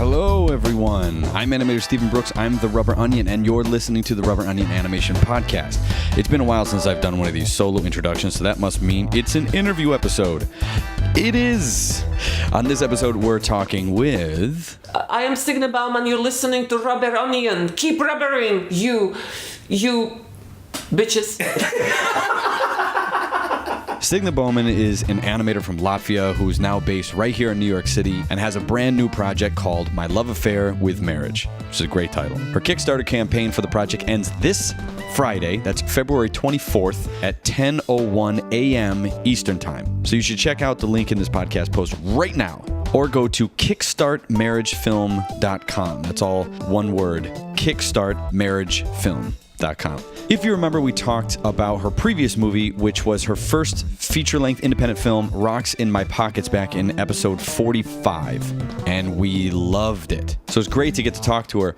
Hello, everyone. I'm animator Stephen Brooks. I'm the RubberOnion, and you're listening to the RubberOnion Animation Podcast. It's been a while since I've done one of these solo introductions, so that must mean it's an interview episode. It is. On this episode, we're talking with... I am Signe Baumane. You're listening to RubberOnion. Keep rubbering, you bitches. Signe Baumane is an animator from Latvia who is now based right here in New York City and has a brand new project called My Love Affair with Marriage, which is a great title. Her Kickstarter campaign for the project ends this Friday, that's February 24th at 10:01 a.m. Eastern Time. So you should check out the link in this podcast post right now or go to kickstartmarriagefilm.com. That's all one word, kickstartmarriagefilm.com. If you remember, we talked about her previous movie, which was her first feature-length independent film, Rocks in My Pockets, back in episode 45, and we loved it. So it's great to get to talk to her.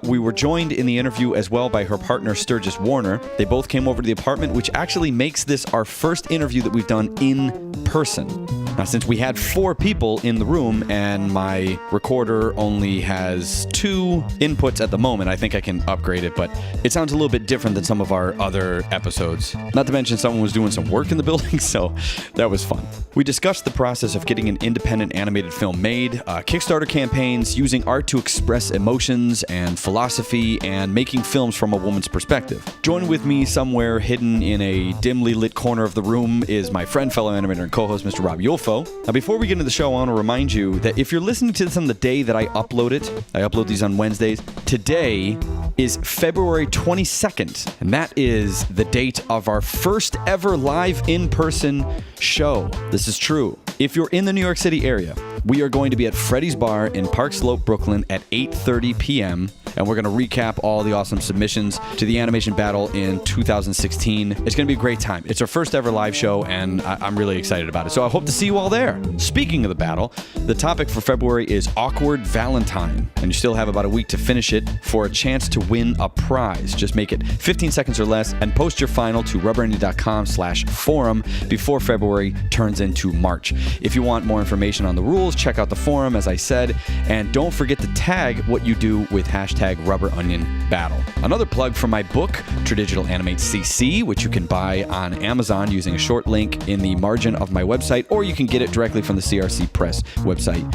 We were joined in the interview as well by her partner, Sturgis Warner. They both came over to the apartment, which actually makes this our first interview that we've done in person. Now, since we had 4 people in the room and my recorder only has 2 inputs at the moment, I think I can upgrade it, but it sounds a little bit different than some of our other episodes. Not to mention someone was doing some work in the building, so that was fun. We discussed the process of getting an independent animated film made, Kickstarter campaigns, using art to express emotions and philosophy, and making films from a woman's perspective. Join with me somewhere hidden in a dimly lit corner of the room is my friend, fellow animator, and co-host, Mr. Rob Yulfo. Now, before we get into the show, I want to remind you that if you're listening to this on the day that I upload it, I upload these on Wednesdays, today is February 22nd, and that is the date of our first ever live in-person show. This is true. If you're in the New York City area, we are going to be at Freddy's Bar in Park Slope, Brooklyn at 8:30 p.m., and we're going to recap all the awesome submissions to the animation battle in 2016. It's going to be a great time. It's our first ever live show, and I'm really excited about it. So I hope to see you all there. Speaking of the battle, the topic for February is Awkward Valentine, and you still have about a week to finish it for a chance to win a prize. Just make it 15 seconds or less and post your final to rubberonion.com/forum before February turns into March. If you want more information on the rules, check out the forum, as I said, and don't forget to tag what you do with #RubberOnionBattle. Another plug for my book, Tradigital Animate CC, which you can buy on Amazon using a short link in the margin of my website, or you can get it directly from the CRC Press website.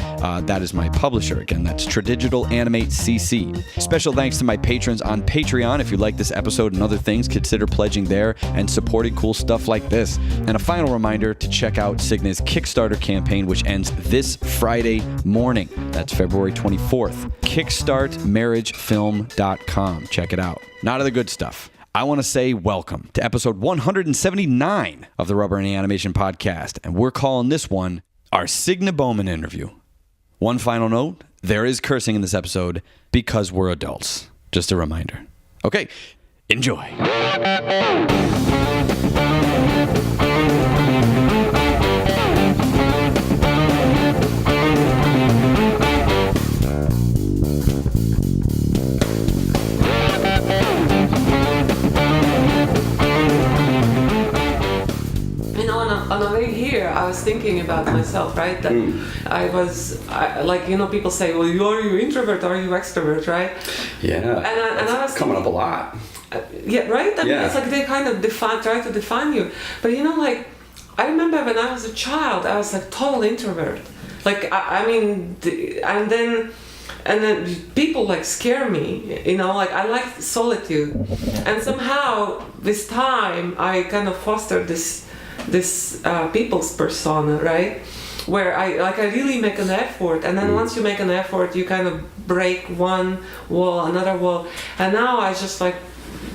That is my publisher. Again, that's Tradigital Animate CC. Special thanks to my patrons on Patreon. If you like this episode and other things, consider pledging there and supporting cool stuff like this. And a final reminder to check out Signe's Kickstarter campaign, which ends this Friday morning. That's February 24th. kickstartmarriagefilm.com. Check it out. Not of the good stuff. I want to say welcome to episode 179 of the RubberOnion Animation Podcast, and we're calling this one our Signe Baumane interview. One final note, there is cursing in this episode because we're adults. Just a reminder. Okay, enjoy. On the way here, I was thinking about myself, right? That people say, well, are you introvert, are you extrovert, right? Yeah, and I was coming up a lot. Yeah, right? Yeah. It's like they kind of try to define you. But I remember when I was a child, I was like total introvert. And then people scare me, I like solitude. And somehow this time I kind of fostered this people's persona, right? Where I really make an effort, and then once you make an effort, you kind of break one wall, another wall, and now I just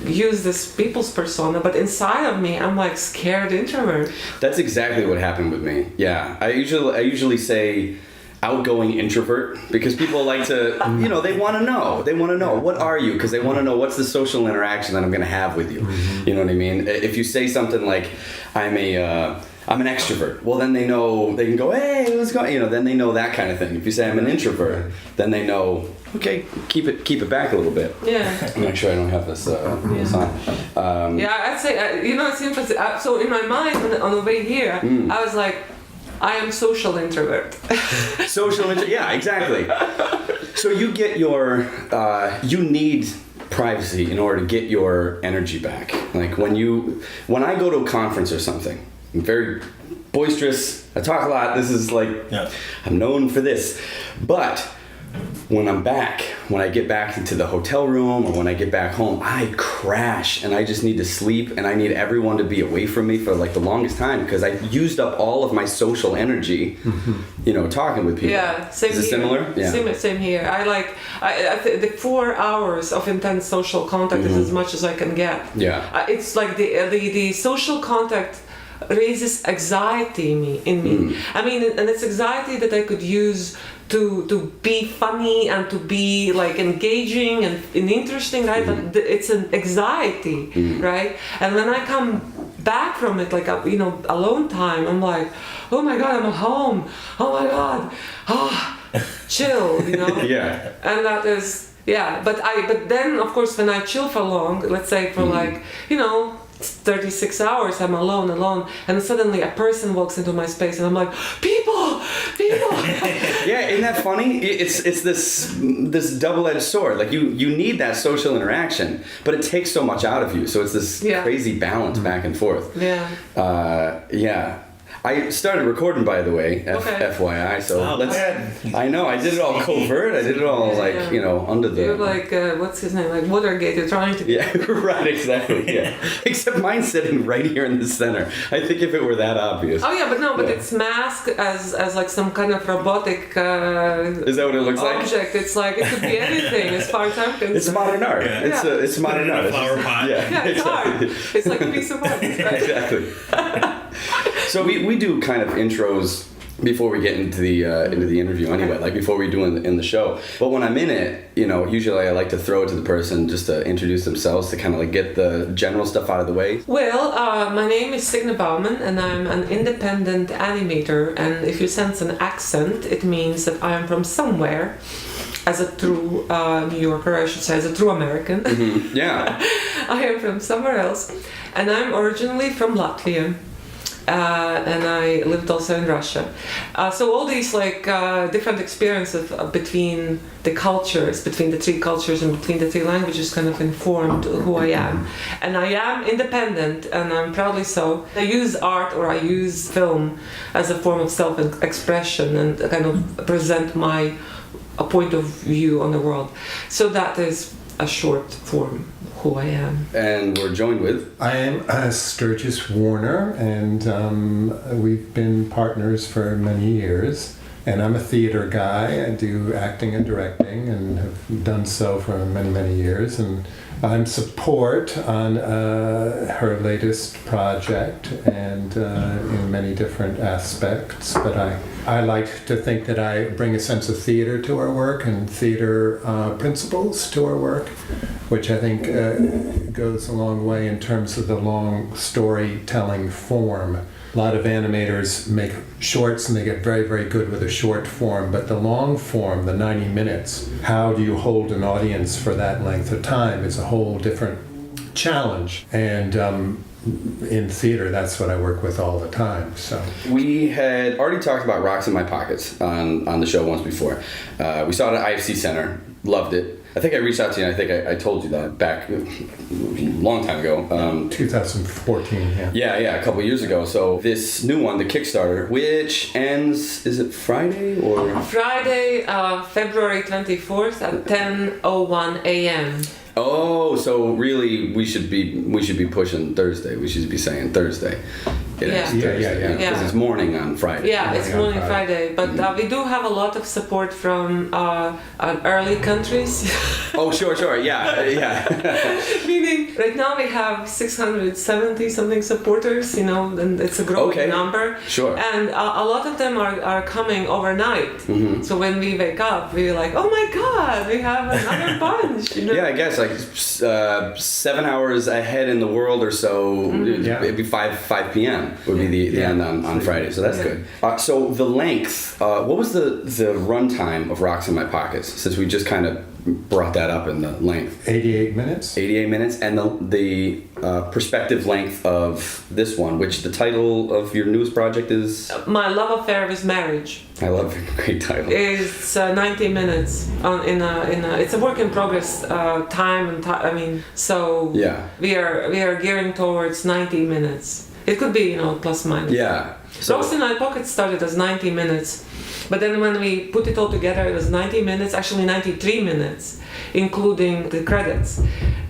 use this people's persona, but inside of me, I'm scared introvert. That's exactly what happened with me. Yeah, I usually say outgoing introvert because people like to, they want to know. They want to know, what are you? Because they want to know what's the social interaction that I'm going to have with you. Mm-hmm. You know what I mean? If you say something like, I'm an extrovert, well, then they know, they can go, hey, what's going on? Then they know that kind of thing. If you say I'm an introvert, then they know, okay, keep it back a little bit. Yeah. Make sure I don't have this sign. I'd say, it's interesting. So in my mind, on the way here, I was like, I am social introvert. Yeah, exactly. So you get your, you need privacy in order to get your energy back. Like when I go to a conference or something, I'm very boisterous, I talk a lot, this is like, I'm known for this. But when I get back into the hotel room or when I get back home, I crash and I just need to sleep and I need everyone to be away from me for like the longest time because I used up all of my social energy, talking with people. Yeah, same Is it here. similar? Yeah. Same here. The 4 hours of intense social contact is as much as I can get. Yeah. It's like the social contact raises anxiety in me. I mean, and it's anxiety that I could use to be funny and to be like engaging and interesting, right? But it's an anxiety, right? And when I come back from it, like alone time, I'm like, oh my god, I'm at home. Oh my god, chill, Yeah. And that is But then of course when I chill for long, let's say for 36 hours, I'm alone, and suddenly a person walks into my space, and I'm like, people. Yeah, isn't that funny? It's this double-edged sword. Like you need that social interaction, but it takes so much out of you. So it's this crazy balance back and forth. Yeah. Yeah. I started recording, by the way, FYI. So I know I did it all covert. I did it all under the. You're like what's his name? Like Watergate. You're trying to. Yeah, right. Exactly. Yeah. Except mine's sitting right here in the center. I think if it were that obvious. Oh yeah, but it's masked as like some kind of robotic. Is that what it looks object. It's like it could be anything as far as I'm concerned. It's modern art. Yeah. It's modern art. Flower pot. Yeah, it's art. It's like a piece of art. Right? Exactly. So we do kind of intros before we get into the interview anyway, like before we do in the show. But when I'm in it, usually I like to throw it to the person just to introduce themselves to kind of like get the general stuff out of the way. Well, my name is Signe Baumane and I'm an independent animator, and if you sense an accent, it means that I am from somewhere. As a true New Yorker, I should say, as a true American. Mm-hmm. Yeah. I am from somewhere else, and I'm originally from Latvia. And I lived also in Russia. So all these different experiences between the cultures, between the 3 cultures and between the 3 languages kind of informed who I am. And I am independent, and I'm proudly so. I use art or I use film as a form of self-expression and kind of present my point of view on the world. So that is a short form who I am. And we're joined with? I am Sturgis Warner, and we've been partners for many years. And I'm a theater guy. I do acting and directing and have done so for many, many years. And I'm support on her latest project and in many different aspects. But I like to think that I bring a sense of theater to our work and theater principles to our work, which I think goes a long way in terms of the long storytelling form. A lot of animators make shorts and they get very, very good with a short form, but the long form, the 90 minutes, how do you hold an audience for that length of time is a whole different challenge. And in theater, that's what I work with all the time. So we had already talked about Rocks in My Pockets on the show once before. We saw it at IFC Center, loved it. I think I reached out to you, and I think I told you that back a long time ago. 2014, yeah. Yeah, a couple of years ago. So this new one, the Kickstarter, which ends, is it Friday or? Friday, February 24th at 10:01 a.m. Oh, so really we should be pushing Thursday. We should be saying Thursday. It ends Thursday. Because it's morning on Friday. Yeah, it's morning Friday. But we do have a lot of support from early countries. Oh, sure. Yeah. Meaning, right now we have 670 something supporters, and it's a growing number. Sure. And a lot of them are coming overnight. Mm-hmm. So when we wake up, we're like, oh my God, we have another bunch. Yeah, I guess like 7 hours ahead in the world or so. It'd be 5 p.m. p.m. would be the end on Friday, so that's good. So the length, what was the runtime of Rocks in My Pockets, since we just kind of brought that up in the length? 88 minutes. 88 minutes, and the perspective length of this one, which the title of your newest project is? My Love Affair with Marriage. I love it. Great title. It's 90 minutes it's a work in progress time. So we are gearing towards 90 minutes. It could be, plus minus. Yeah. So Rocks in My Pocket started as 90 minutes. But then when we put it all together, it was 90 minutes, actually 93 minutes, including the credits.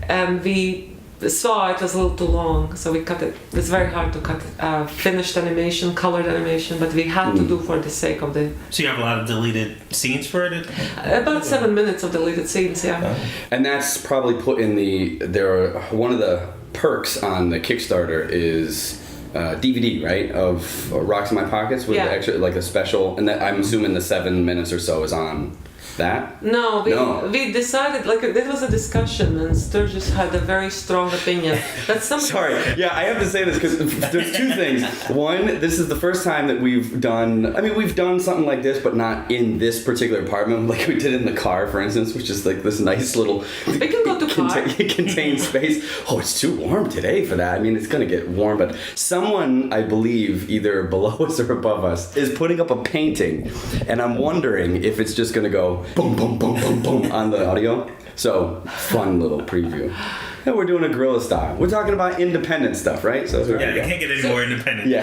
And we saw it was a little too long, so we cut it. It's very hard to cut finished animation, colored animation, but we had to do for the sake of the... So you have a lot of deleted scenes for it? About 7 minutes of deleted scenes, yeah. And that's probably put in one of the perks on the Kickstarter is... DVD, right, of Rocks in My Pockets with the extra, like a special, and that, I'm assuming the 7 minutes or so is on that? No, we decided, there was a discussion, and Sturgis had a very strong opinion. That's something. Sorry, I have to say this because there's two things. One, this is the first time that we've done something like this, but not in this particular apartment, like we did in the car, for instance, which is like this nice little We can go to contained space. Oh, it's too warm today for that. I mean, it's gonna get warm, but someone, I believe, either below us or above us, is putting up a painting, and I'm wondering if it's just gonna go boom, boom, boom, boom, boom on the audio. So, fun little preview. And we're doing a guerrilla style. We're talking about independent stuff, right? So you can't get any more independent. Yeah.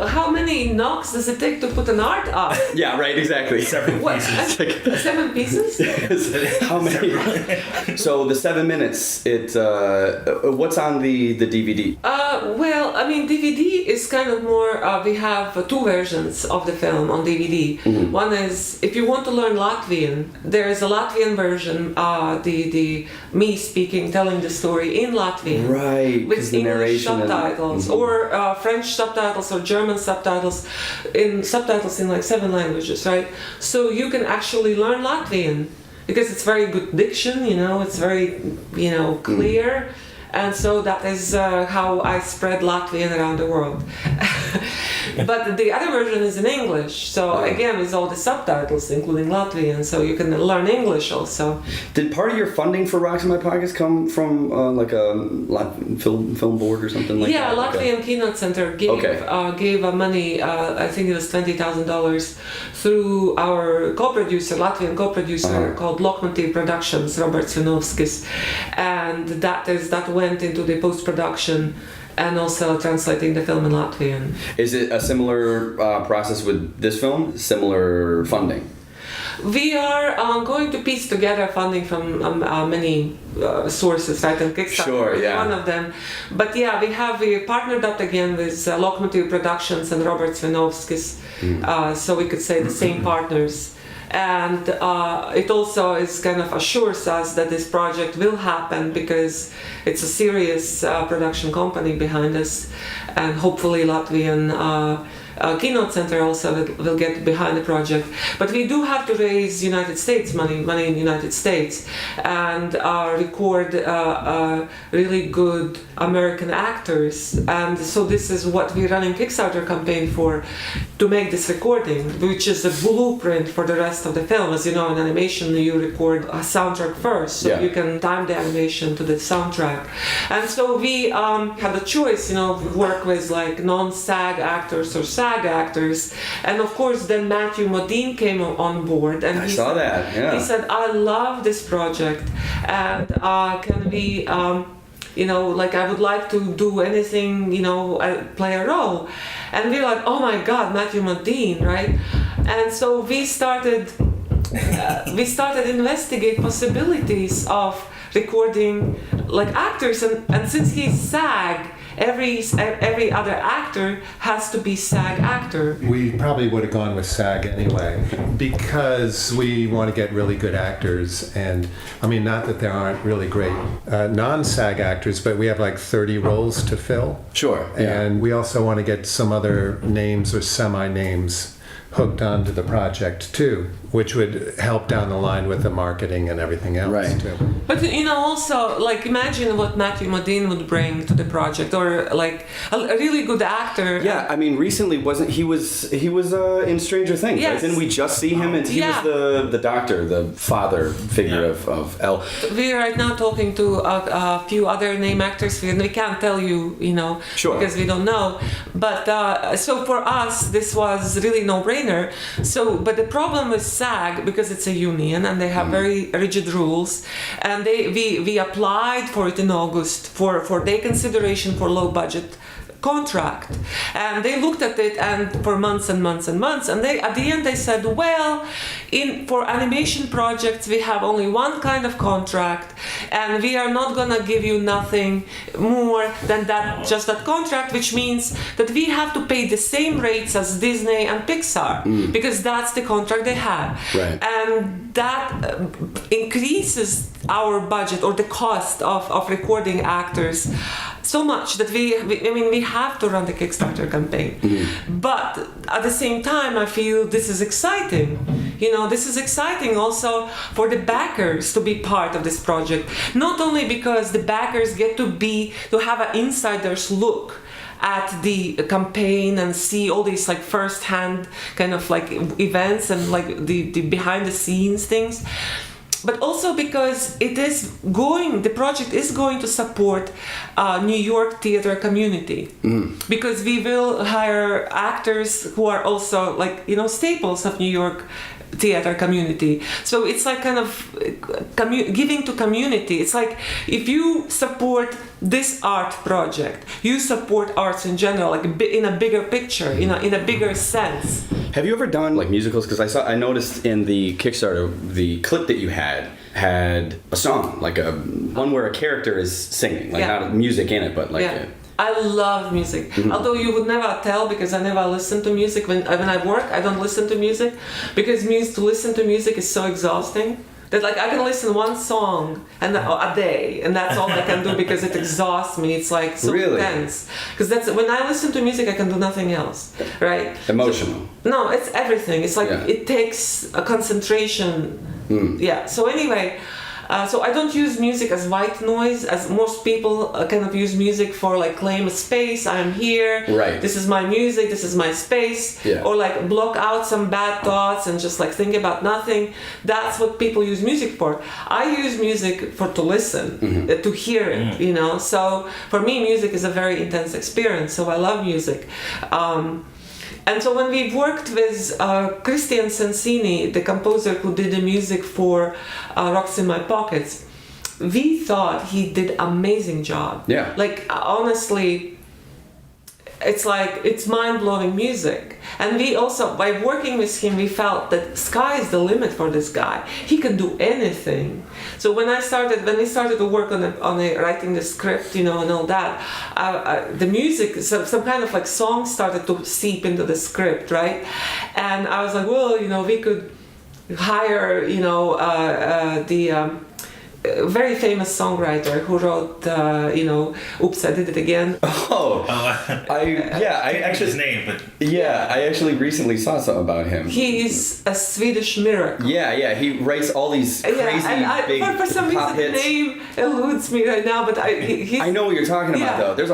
How many knocks does it take to put an art up? Yeah, right, exactly. Several pieces. 7 pieces? How many? So the 7 minutes, what's on the DVD? DVD is kind of more, we have 2 versions of the film on DVD. Mm-hmm. One is, if you want to learn Latvian, there is a Latvian version, me speaking, telling the story in Latvian, right? With English subtitles, or French subtitles, or German subtitles in like 7 languages, right? So you can actually learn Latvian because it's very good diction, it's very, clear. And so that is how I spread Latvian around the world. But the other version is in English. So again, with all the subtitles, including Latvian, so you can learn English also. Did part of your funding for Rocks in My Pockets come from like a film board or something like that? Yeah, Latvian Keynote Center gave money, I think it was $20,000, through our Latvian co-producer called Lokomotiv Productions, Robert Svinovskis. And that went into the post-production and also translating the film in Latvian. Is it a similar process with this film? Similar funding? We are going to piece together funding from many sources, right? And Kickstarter is one of them. But we partnered up again with Lokomotiv Productions and Robert Svinovskis, so we could say the same partners. And it also is kind of assures us that this project will happen because it's a serious production company behind us, and hopefully Latvian Keynote Center also will get behind the project. But we do have to raise United States money in the United States, and record really good American actors. And so this is what we're running Kickstarter campaign for, to make this recording, which is a blueprint for the rest of the film. As you know, in animation you record a soundtrack first, so you can time the animation to the soundtrack. And so we had a choice, work with like non-SAG actors or SAG actors, and of course then Mathew Modine came on board, and he said, I love this project, and can we I would like to do anything, play a role. And we were like, oh my god, Mathew Modine, right? And so we started investigate possibilities of recording like actors, and since he's SAG, every other actor has to be SAG actor. We probably would have gone with SAG anyway, because we want to get really good actors. And I mean, not that there aren't really great non-SAG actors, but we have like 30 roles to fill. Sure. And we also want to get some other names or semi-names hooked onto the project too. which would help down the line with the marketing and everything else Right. too. But also, like, imagine what Mathew Modine would bring to the project, or like a really good actor. Yeah, I mean, recently he was in Stranger Things. Yes. Right? Didn't we just see him? And he Yeah. was the doctor, the father figure of Elle. We're right now talking to a few other name actors. We can't tell you, Sure. because we don't know. But so for us, this was really no-brainer. So, but the problem with SAG, because it's a union and they have very rigid rules, and we applied for it in August for their consideration for low budget contract, and they looked at it and for months and months and months, and they at the end they said, well, for animation projects we have only one kind of contract, and we are not gonna give you nothing more than that, just that contract, which means that we have to pay the same rates as Disney and Pixar, because that's the contract they have. Right. And that increases our budget or the cost of recording actors so much that we have to run the Kickstarter campaign. But at the same time, I feel this is exciting. This is exciting also for the backers to be part of this project. Not only because the backers get to have an insider's look at the campaign and see all these like first-hand kind of like events and like the behind the scenes things, but also because the project is going to support New York theater community, because we will hire actors who are also like staples of New York theater community. So it's like kind of giving to community. It's like if you support this art project, you support arts in general, like in a bigger picture, in a bigger sense. Have you ever done like musicals? Because I noticed in the Kickstarter, the clip that you had a song, like one where a character is singing, like not music in it, but like. Yeah. I love music. Although you would never tell, because I never listen to music. When I work, I don't listen to music, because to listen to music is so exhausting that like I can listen one song a day, and that's all I can do, because it exhausts me. It's like so intense. Because that's when I listen to music, I can do nothing else, right? Emotional. No, it's everything. It's like it takes a concentration. Yeah. So anyway. So I don't use music as white noise, as most people kind of use music for like claim a space. I'm here. Right. This is my music. This is my space. Yeah. Or like block out some bad thoughts and just like think about nothing. That's what people use music for. I use music to listen, to hear it. So for me, music is a very intense experience. So I love music. And so when we worked with Christian Sensini, the composer who did the music for Rocks in My Pockets, we thought he did amazing job. Yeah. Like honestly, it's mind-blowing music. And we also, by working with him, we felt that sky is the limit for this guy. He can do anything. So when we started to work on writing the script, and all that, the music, some kind of like song started to seep into the script, right? And I was like, well, we could hire, the very famous songwriter who wrote, "Oops, I Did It Again." I actually his name, but I actually recently saw something about him. He is a Swedish miracle. Yeah, he writes all these crazy big for some reason pop hits. the name eludes me right now, but I know what you're talking about though. There's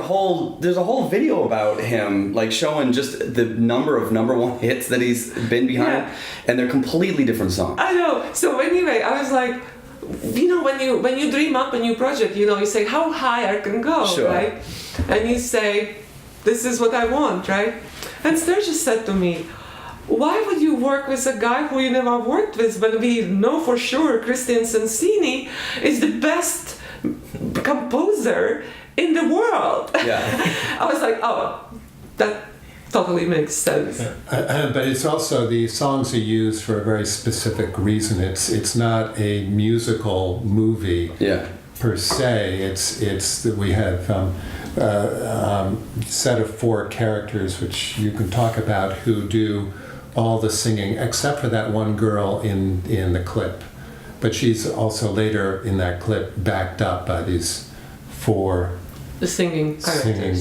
a whole video about him, like showing just the number of number one hits that he's been behind, and they're completely different songs. I know. So anyway, I was like, when you dream up a new project, you say how high I can go, right? And you say, this is what I want, right? And Sturgis said to me, why would you work with a guy who you never worked with when we know for sure Christian Sensini is the best composer in the world? Yeah. I was like, oh, that totally makes sense. But it's also, the songs are used for a very specific reason. It's not a musical movie per se. It's that we have set of 4 characters, which you can talk about, who do all the singing except for that one girl in the clip. But she's also later in that clip backed up by these 4 singing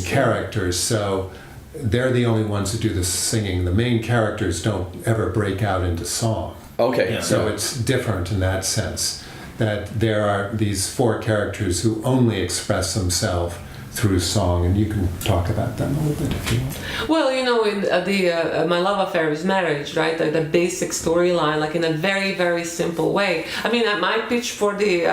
characters. So they're the only ones who do the singing. The main characters don't ever break out into song. Okay. Yeah. So it's different in that sense, that there are these 4 characters who only express themselves through song, and you can talk about them a little bit if you want. Well, you know, in my love affair is marriage, right? The basic storyline, like in a very, very simple way. I mean, my pitch for the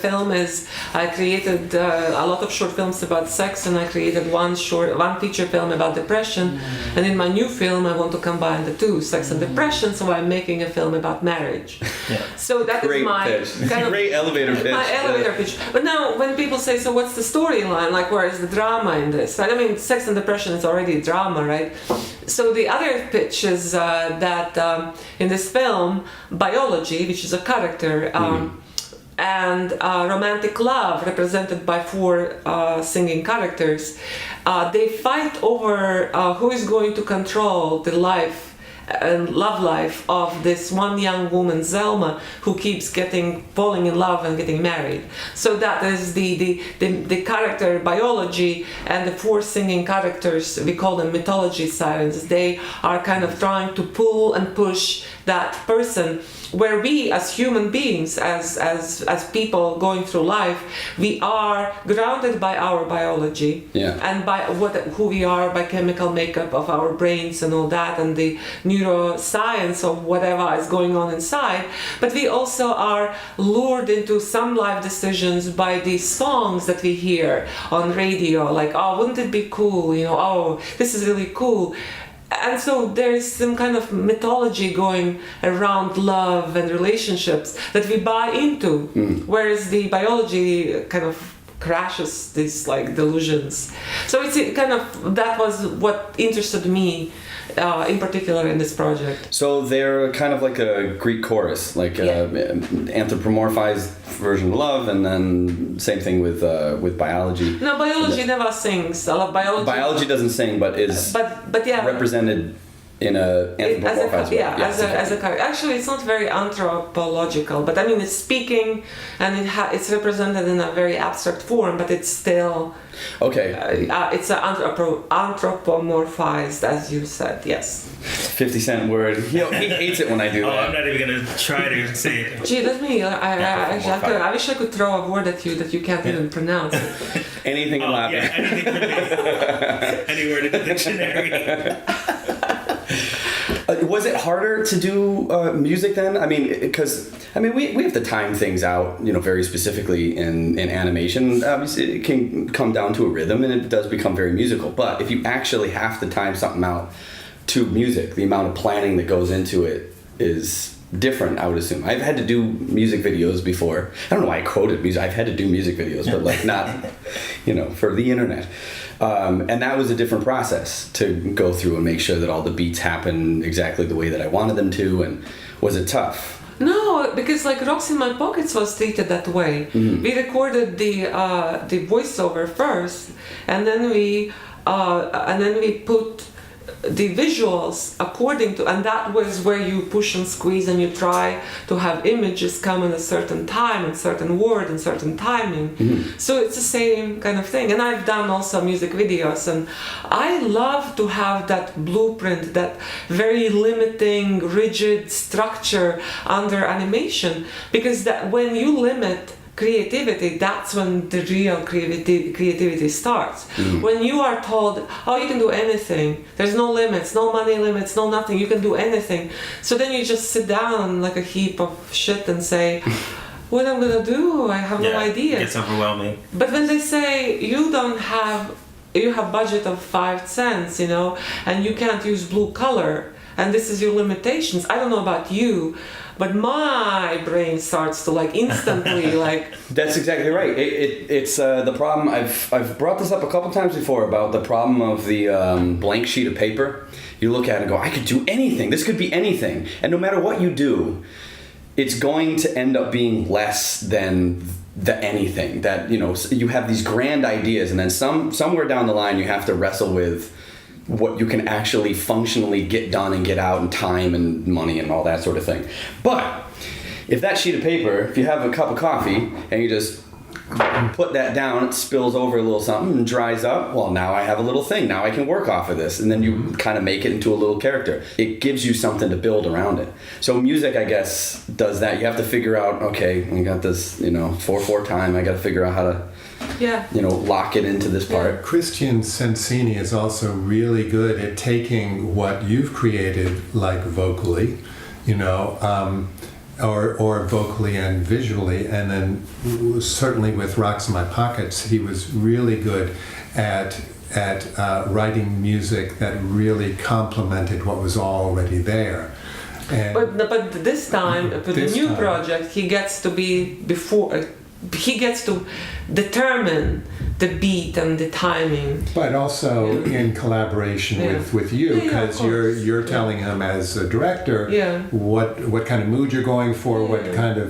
film is I created a lot of short films about sex, and I created one feature film about depression. And in my new film, I want to combine the two, sex and depression. So I'm making a film about marriage. Yeah. So that Great is my pitch. kind of Great elevator pitch. my elevator pitch. But now, when people say, "So what's the storyline? Like, where is the drama in this?" Right? I mean, sex and depression is already drama, right? So the other pitch is that in this film, biology, which is a character, and romantic love, represented by 4 singing characters, they fight over who is going to control the life and love life of this one young woman, Zelma, who keeps falling in love and getting married. So that is the character biology, and the 4 singing characters, we call them mythology sirens. They are kind of trying to pull and push that person, where we as human beings, as people going through life, we are grounded by our biology, and by who we are, by chemical makeup of our brains and all that, and the neuroscience of whatever is going on inside. But we also are lured into some life decisions by these songs that we hear on radio, like, "Oh, wouldn't it be cool? You know, oh, this is really cool." And so there's some kind of mythology going around love and relationships that we buy into, whereas the biology kind of crashes these like delusions. So it's kind of, that was what interested me in particular in this project. So they're kind of like a Greek chorus, like anthropomorphized version of love, and then same thing with biology. No, biology never sings. I love biology. Biology doesn't sing, but is represented in a anthropomorphized way. As a character. Actually, it's not very anthropological, but I mean, it's speaking, and it's represented in a very abstract form, but it's still it's anthropomorphized, as you said. Yes. 50-cent word. He hates it when I do that. I'm not even gonna try to say it. Gee, let me. I wish I could throw a word at you that you can't even pronounce. Anything in Latin. Yeah, anything could be. Any word in the dictionary. Was it harder to do music then? I mean, because we have to time things out, very specifically in animation. Obviously, it can come down to a rhythm, and it does become very musical. But if you actually have to time something out to music, the amount of planning that goes into it is different, I would assume. I've had to do music videos before. I don't know why I quoted music. I've had to do music videos, but like not, for the internet. And that was a different process to go through and make sure that all the beats happen exactly the way that I wanted them to. And was it tough? No, because like Rocks in My Pockets was treated that way. Mm-hmm. We recorded the voiceover first, and then we put the visuals according to, and that was where you push and squeeze and you try to have images come in a certain time and certain word and certain timing. Mm-hmm. So it's the same kind of thing. And I've done also music videos, and I love to have that blueprint, that very limiting, rigid structure under animation, because that when you limit creativity, that's when the real creativity starts. Mm. When you are told, oh, you can do anything, there's no limits, no money limits, no nothing, you can do anything. So then you just sit down like a heap of shit and say, what am I gonna do? I have no idea. It gets overwhelming. But when they say you have budget of 5 cents, and you can't use blue color, and this is your limitations, I don't know about you, but my brain starts to instantly That's exactly right. It's the problem. I've brought this up a couple times before about the problem of the blank sheet of paper. You look at it and go, I could do anything. This could be anything. And no matter what you do, it's going to end up being less than the anything. That you have these grand ideas, and then somewhere down the line you have to wrestle with what you can actually functionally get done and get out in time and money and all that sort of thing. But if that sheet of paper, if you have a cup of coffee and you just put that down, it spills over a little something and dries up. Well, now I have a little thing. Now I can work off of this. And then you kind of make it into a little character. It gives you something to build around it. So music, I guess, does that. You have to figure out, okay, we got this, 4/4 time. I got to figure out how to, lock it into this part. Christian Sensini is also really good at taking what you've created, like vocally, or vocally and visually, and then certainly with Rocks in My Pockets, he was really good at writing music that really complemented what was already there. And but this time, for the new project, he gets to be he gets to determine the beat and the timing. But also in collaboration with you, because you're telling him as a director what kind of mood you're going for, what kind of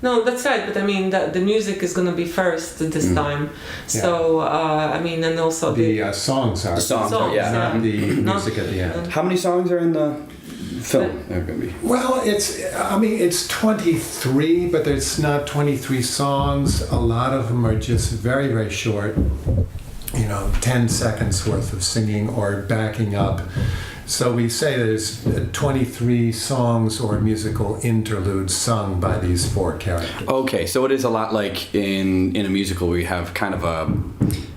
No, that's right. But I mean, the music is going to be first this time. So and also the songs are not the music at the end. How many songs are in the film? Well, it's 23, but it's not 23 songs. A lot of them are just very, very short, 10 seconds worth of singing or backing up. So we say there's 23 songs or musical interludes sung by these 4 characters. Okay, so it is a lot like in a musical where you have kind of a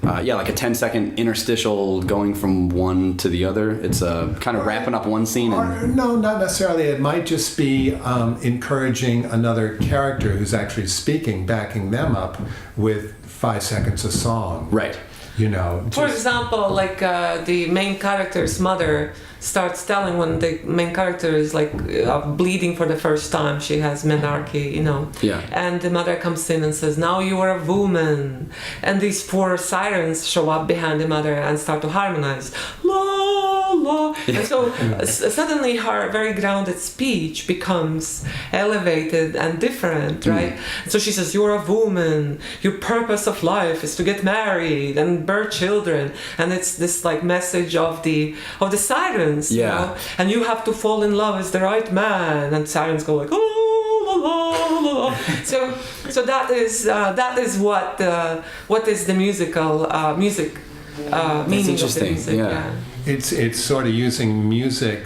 like a 10-second interstitial going from one to the other. It's kind of wrapping up one scene. No, not necessarily. It might just be encouraging another character who's actually speaking, backing them up with 5 seconds of song. Right. For example, like the main character's mother starts telling when the main character is like bleeding for the first time, she has menarche, and the mother comes in and says, "Now you are a woman," and these 4 sirens show up behind the mother and start to harmonize, la la, and so suddenly her very grounded speech becomes elevated and different, right? So she says, "You're a woman. Your purpose of life is to get married and birth children," and it's this like message of the sirens. And you have to fall in love with the right man, and sirens go like, oh, la, la, la, la. So that is what is the musical music meaning of the music. It's sort of using music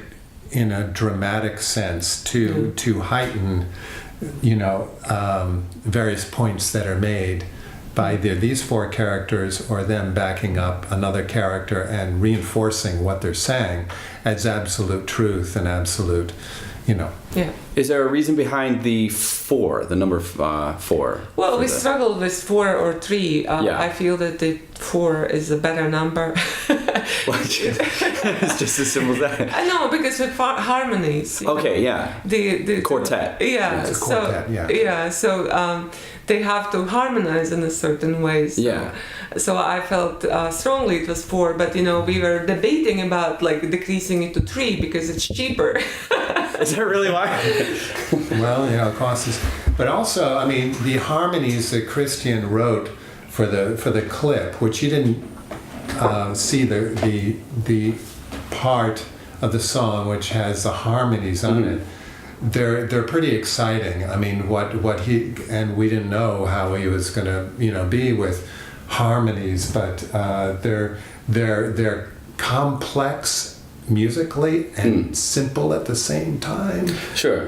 in a dramatic sense to heighten various points that are made by either these 4 characters or them backing up another character and reinforcing what they're saying as absolute truth and absolute, Is there a reason behind the 4, the number 4? Well, we struggled with 4 or 3. I feel that the 4 is a better number. It's just as simple as that. I know, because with harmonies. The quartet. It's a quartet, So they have to harmonize in a certain way. So I felt strongly it was 4, but we were debating about like decreasing it to 3 because it's cheaper. Is that really why? Well, cost is. But also, I mean, the harmonies that Christian wrote for the clip, which you didn't see the part of the song which has the harmonies on it. They're pretty exciting. I mean, what he, and we didn't know how he was going to be with harmonies, but they're complex musically and simple at the same time. Sure.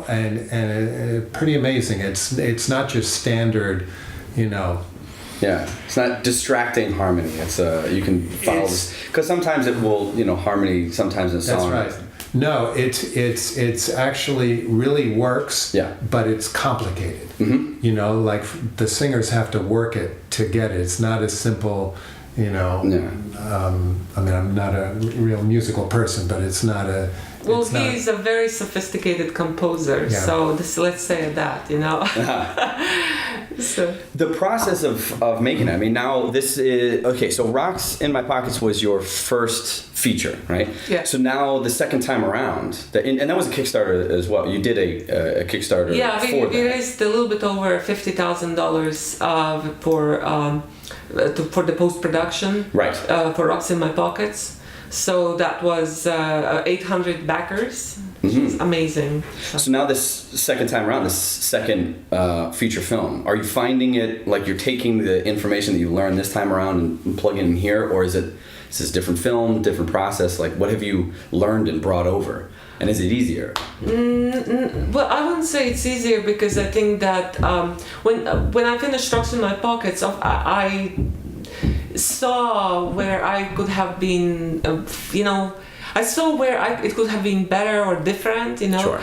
And pretty amazing. It's not just standard, Yeah, it's not distracting harmony. It's you can follow this, because sometimes it will harmony sometimes in a song. That's right. No, it's actually really works. Yeah. But it's complicated. Mm-hmm. Like the singers have to work it to get it. It's not as simple. Yeah. I mean, I'm not a real musical person, but it's not a. Well, he's a very sophisticated composer, so let's say that, So. The process of making it, I mean, now this is, okay, so Rocks in My Pockets was your first feature, right? Yeah. So now the second time around, and that was a Kickstarter as well. You did a Kickstarter for we raised a little bit over $50,000 for the post-production. Right. For Rocks in My Pockets. So that was 800 backers, which is amazing. So now this second time around, this second feature film, are you finding it like you're taking the information that you learned this time around and plugging it in here, or is this different film, different process? Like, what have you learned and brought over? And is it easier? Well, I wouldn't say it's easier, because I think that when I finished Rocks in My Pockets, I saw where I could have been, I saw where it could have been better or different, Sure.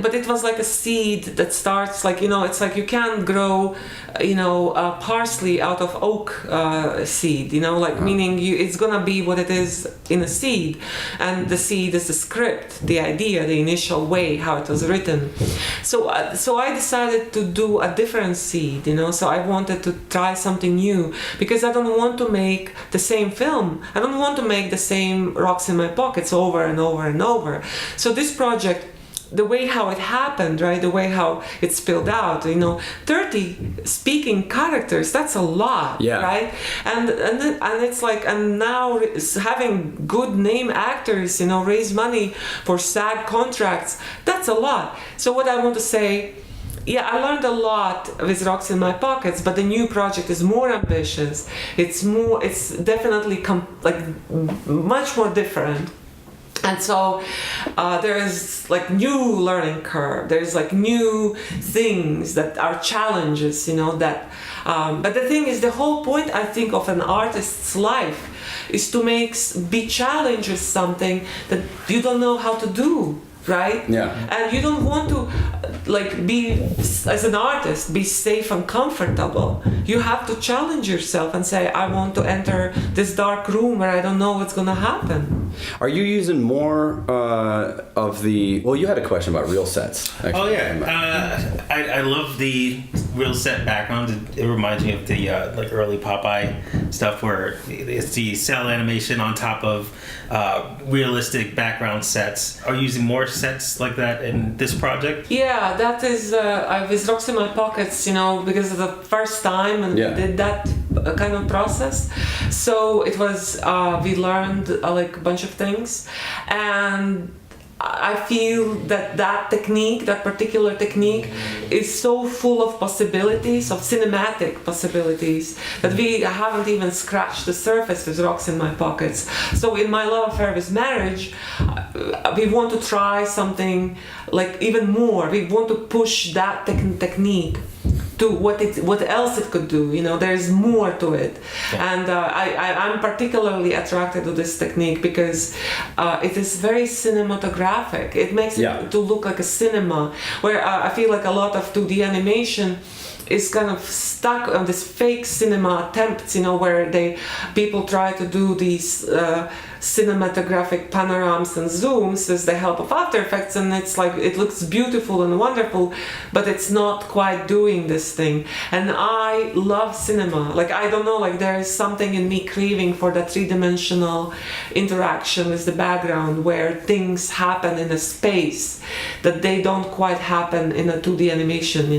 But it was like a seed that starts like, it's like you can't grow, parsley out of oak seed, meaning it's gonna be what it is in a seed, and the seed is the script, the idea, the initial way how it was written. So I decided to do a different seed, so I wanted to try something new, because I don't want to make the same film. I don't want to make the same Rocks in My Pockets over and over and over. So this project, the way how it happened, right, the way how it spilled out, 30 speaking characters, that's a lot, yeah. right? And it's like, and now having good name actors, raise money for SAG contracts, that's a lot. So what I want to say, yeah, I learned a lot with Rocks in My Pockets, but the new project is more ambitious. It's definitely much more different. And so there is like new learning curve. There's like new things that are challenges, that. But the thing is, the whole point, I think, of an artist's life is to be challenged with something that you don't know how to do. Right? Yeah. And you don't want to be, as an artist, be safe and comfortable. You have to challenge yourself and say, I want to enter this dark room where I don't know what's going to happen. Are you using more of the... Well, you had a question about real sets. Actually. Oh, yeah. I love the real set background. It reminds me of the early Popeye stuff, where it's the cell animation on top of realistic background sets. Are you using more sets like that in this project? Yeah, that is, I was Rocks in My Pockets, because of the first time and did that kind of process. So it was, we learned a bunch of things, and I feel that technique, that particular technique, is so full of possibilities, of cinematic possibilities, that we haven't even scratched the surface with Rocks in My Pockets. So in My Love Affair with Marriage, we want to try something even more. We want to push that technique to what else it could do. There's more to it. Yeah. And I'm particularly attracted to this technique because it is very cinematographic. It makes it to look like a cinema, where I feel like a lot of 2D animation is kind of stuck on this fake cinema attempts, where people try to do these cinematographic panoramas and zooms with the help of After Effects, and it's like it looks beautiful and wonderful, but it's not quite doing this thing. And I love cinema. I don't know, there is something in me craving for that three-dimensional interaction with the background, where things happen in a space that they don't quite happen in a 2D animation,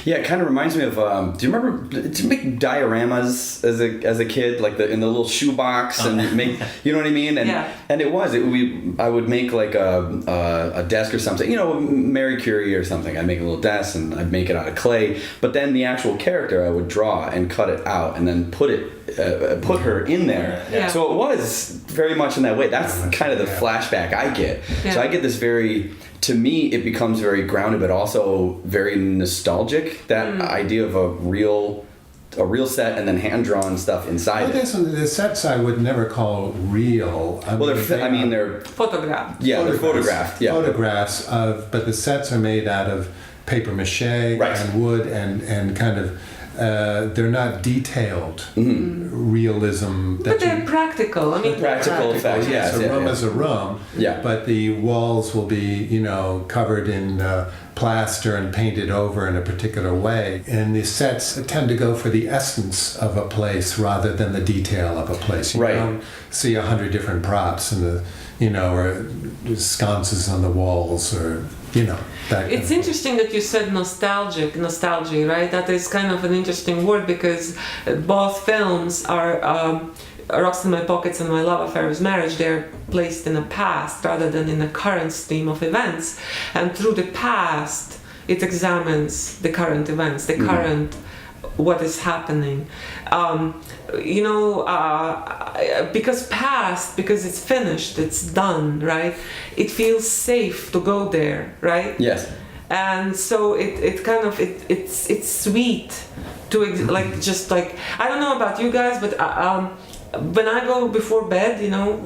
Yeah, it kind of reminds me of, do you remember, did you make dioramas as a kid, in the little shoebox, and make, you know what I mean? And it was, I would make a desk or something, Mary Curie or something. I'd make a little desk and I'd make it out of clay, but then the actual character I would draw and cut it out and then put her in there. Yeah. So it was very much in that way. That's kind of the flashback I get. Yeah. So I get this to me, it becomes very grounded, but also very nostalgic. That idea of a real set and then hand-drawn stuff inside it. The sets I would never call real. They're photographed. Yeah, they're photographed. Yeah. Photographs but the sets are made out of paper mache and wood and kind of, they're not detailed realism. But they're practical. Practical effects. Yes, a room is a room. Yeah. But the walls will be, covered in plaster and painted over in a particular way. And the sets tend to go for the essence of a place rather than the detail of a place. You don't see 100 different props in or sconces on the walls or It's interesting that you said nostalgia, right? That is kind of an interesting word, because both films are Rocks in My Pockets and My Love Affair with Marriage, they're placed in the past rather than in the current stream of events. And through the past, it examines the current events, the current, what is happening. Because it's finished, it's done, right? It feels safe to go there, right? Yes. And so it's sweet to I don't know about you guys, but when I go before bed,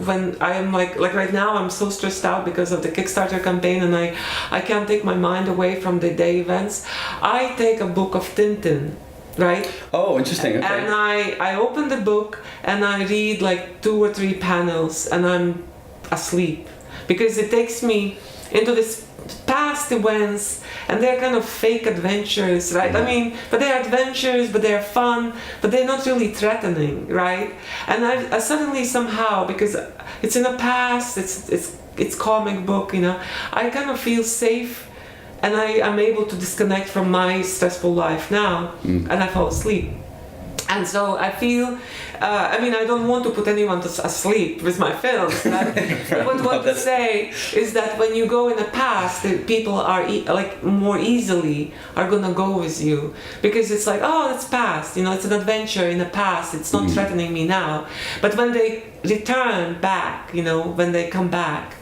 when I am like right now, I'm so stressed out because of the Kickstarter campaign, and I can't take my mind away from the day events. I take a book of Tintin, right? Oh, interesting. Okay. And I open the book and I read like 2 or 3 panels, and I'm asleep because it takes me into this past events, and they're kind of fake adventures, right? I mean, but they're adventures, but they're fun, but they're not really threatening, right? And I suddenly somehow, because it's in the past, it's comic book, I kind of feel safe, and I'm able to disconnect from my stressful life now, and I fall asleep. And so I feel, I don't want to put anyone to asleep with my films, right? But what I want to say is that when you go in the past, the people are more easily are gonna go with you, because it's like, oh, it's past, it's an adventure in the past, it's not threatening me now. But when they return back, when they come back,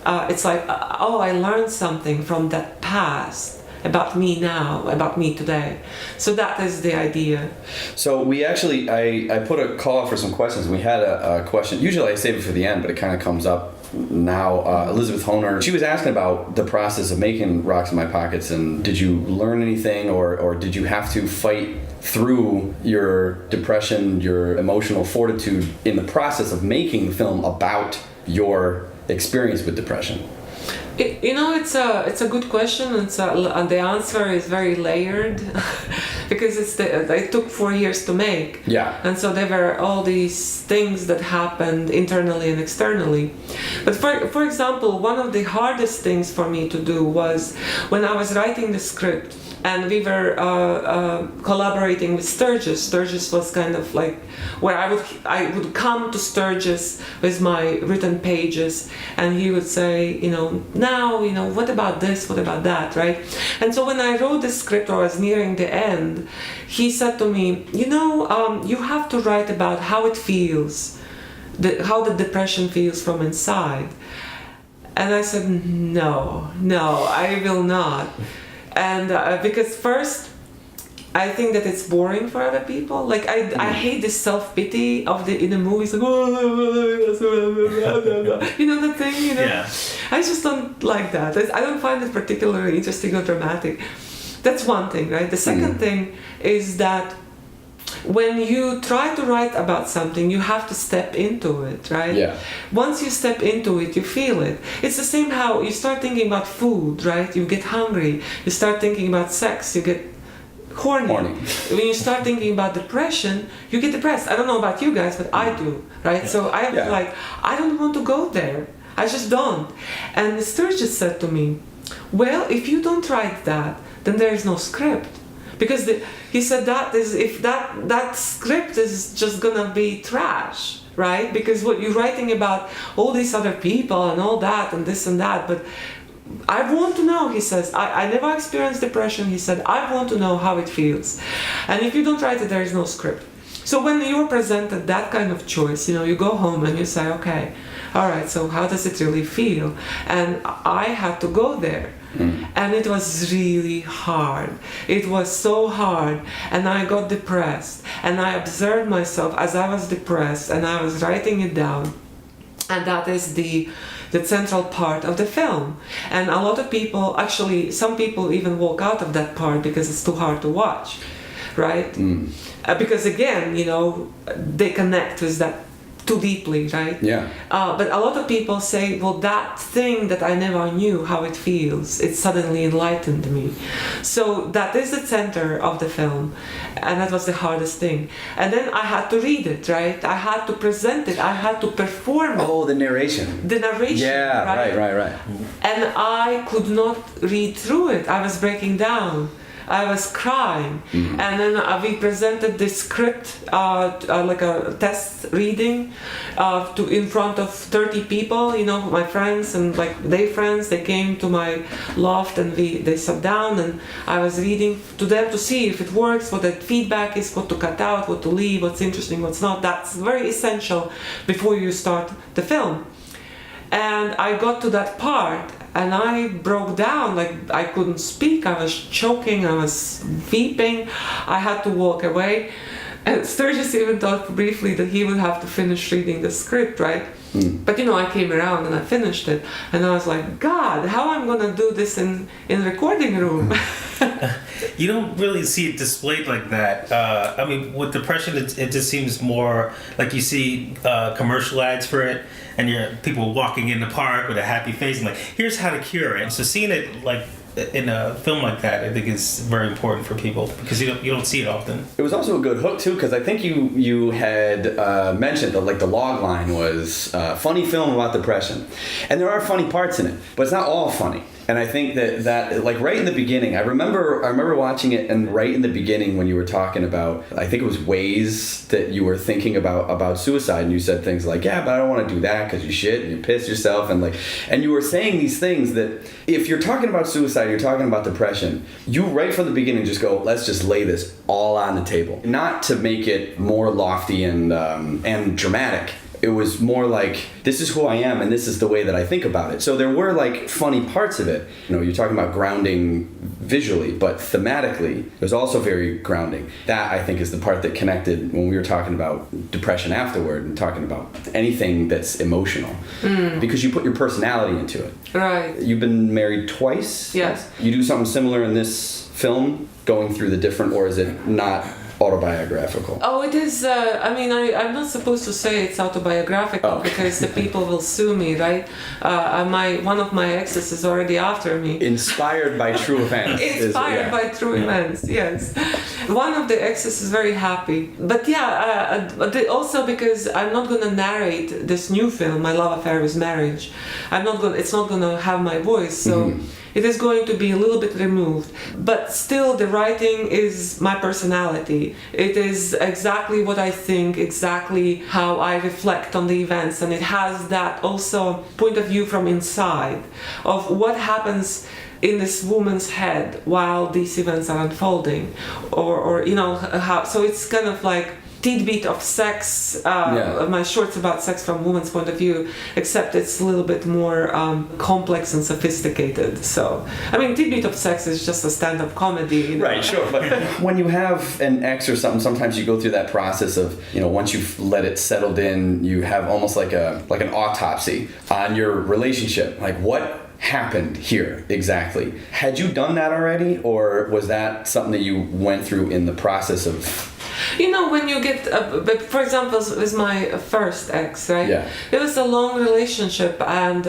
it's like, oh, I learned something from that past about me now, about me today. So that is the idea. So we actually, I put a call out for some questions. We had a question. Usually I save it for the end, but it kind of comes up now. Elizabeth Honer, she was asking about the process of making Rocks in My Pockets, and did you learn anything, or did you have to fight through your depression, your emotional fortitude in the process of making the film about your experience with depression? It's a good question. And the answer is very layered because it took 4 years to make. Yeah. And so there were all these things that happened internally and externally. But for example, one of the hardest things for me to do was when I was writing the script, and we were collaborating with Sturgis. Sturgis was kind of like where I would come to Sturgis with my written pages, and he would say, now, what about this, what about that, right? And so when I wrote the script, or I was nearing the end, he said to me, you have to write about how it feels, how the depression feels from inside. And I said, no, I will not. And because first, I think that it's boring for other people. Like I hate this self-pity in the movies, like that thing, Yeah. I just don't like that. I don't find it particularly interesting or dramatic. That's one thing, right? The second thing is that when you try to write about something, you have to step into it, right? Yeah. Once you step into it, you feel it. It's the same how you start thinking about food, right? You get hungry. You start thinking about sex, you get horny. When you start thinking about depression, you get depressed. I don't know about you guys, but I do, right? So I don't want to go there. I just don't. And Sturgis said to me, well, if you don't write that, then there is no script. Because he said if that script is just gonna be trash, right? Because what you're writing about all these other people and all that and this and that, but I want to know, he says, I never experienced depression, he said, I want to know how it feels. And if you don't write it, there is no script. So when you're presented that kind of choice, you go home and you say, okay, all right, so how does it really feel? And I had to go there. And it was really hard. It was so hard, and I got depressed, and I observed myself as I was depressed, and I was writing it down. And that is the central part of the film. And a lot of people, actually some people even walk out of that part because it's too hard to watch, right? Because again, they connect with that too deeply, right? Yeah. But a lot of people say, well, that thing that I never knew how it feels, it suddenly enlightened me. So that is the center of the film, and that was the hardest thing. And then I had to read it, right? I had to present it, I had to perform it. Oh, the narration. The narration. Yeah, right. And I could not read through it. I was breaking down. I was crying. And then we presented this script, like a test reading, in front of 30 people, you know, my friends and like their friends. They came to my loft and they sat down, and I was reading to them to see if it works, what the feedback is, what to cut out, what to leave, what's interesting, what's not. That's very essential before you start the film. And I got to that part and I broke down, like I couldn't speak, I was choking, I was weeping, I had to walk away. And Sturgis even thought briefly that he would have to finish reading the script, right? But you know, I came around and I finished it, and I was like, God, how am I gonna do this in recording room? You don't really see it displayed like that. I mean, with depression, it just seems more like you see commercial ads for it, and you're people walking in the park with a happy face and like, here's how to cure it. So seeing it like in a film like that, I think is very important for people because you don't see it often. It was also a good hook too, because I think you had mentioned that like the log line was funny film about depression, and there are funny parts in it, but it's not all funny. And I think that like right in the beginning, I remember watching it, and right in the beginning when you were talking about, I think it was ways that you were thinking about suicide, and you said things like, yeah, but I don't want to do that because you shit and you piss yourself, and you were saying these things that if you're talking about suicide, you're talking about depression, you right from the beginning just go, let's just lay this all on the table, not to make it more lofty and dramatic. It was more like, this is who I am and this is the way that I think about it. So there were like funny parts of it. You know, you're talking about grounding visually, but thematically, it was also very grounding. That, I think, is the part that connected when we were talking about depression afterward and talking about anything that's emotional. Because you put your personality into it. Right. You've been married twice? Yes. You do something similar in this film, going through the different, or is it not autobiographical? Oh, it is. I'm not supposed to say it's autobiographical because the people will sue me, right? One of my exes is already after me. Inspired by true events. Inspired by true events, yes. One of the exes is very happy, but also because I'm not going to narrate this new film, My Love Affair with Marriage. It's not going to have my voice, so. It is going to be a little bit removed, but still the writing is my personality. It is exactly what I think, exactly how I reflect on the events, and it has that also point of view from inside of what happens in this woman's head while these events are unfolding, or you know how. So it's kind of like tidbit of sex. My short's about sex from a woman's point of view, except it's a little bit more complex and sophisticated. So, I mean, tidbit of sex is just a stand-up comedy. You know? Right, sure. But when you have an ex or something, sometimes you go through that process of, you know, once you've let it settled in, you have almost like an autopsy on your relationship. Like, what happened here exactly? Had you done that already, or was that something that you went through in the process of? You know, when you get, for example, with my first ex, right? Yeah. It was a long relationship, and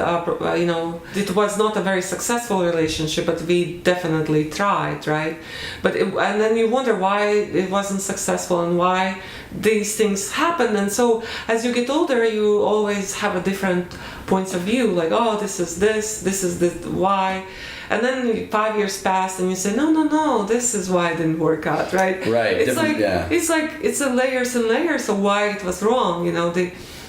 you know, it was not a very successful relationship, but we definitely tried, right? And then you wonder why it wasn't successful and why these things happen. And so, as you get older, you always have a different points of view, like, oh, this is the why. And then 5 years pass, and you say, no, this is why it didn't work out, right? Right. It's a layers and layers of why it was wrong, you know.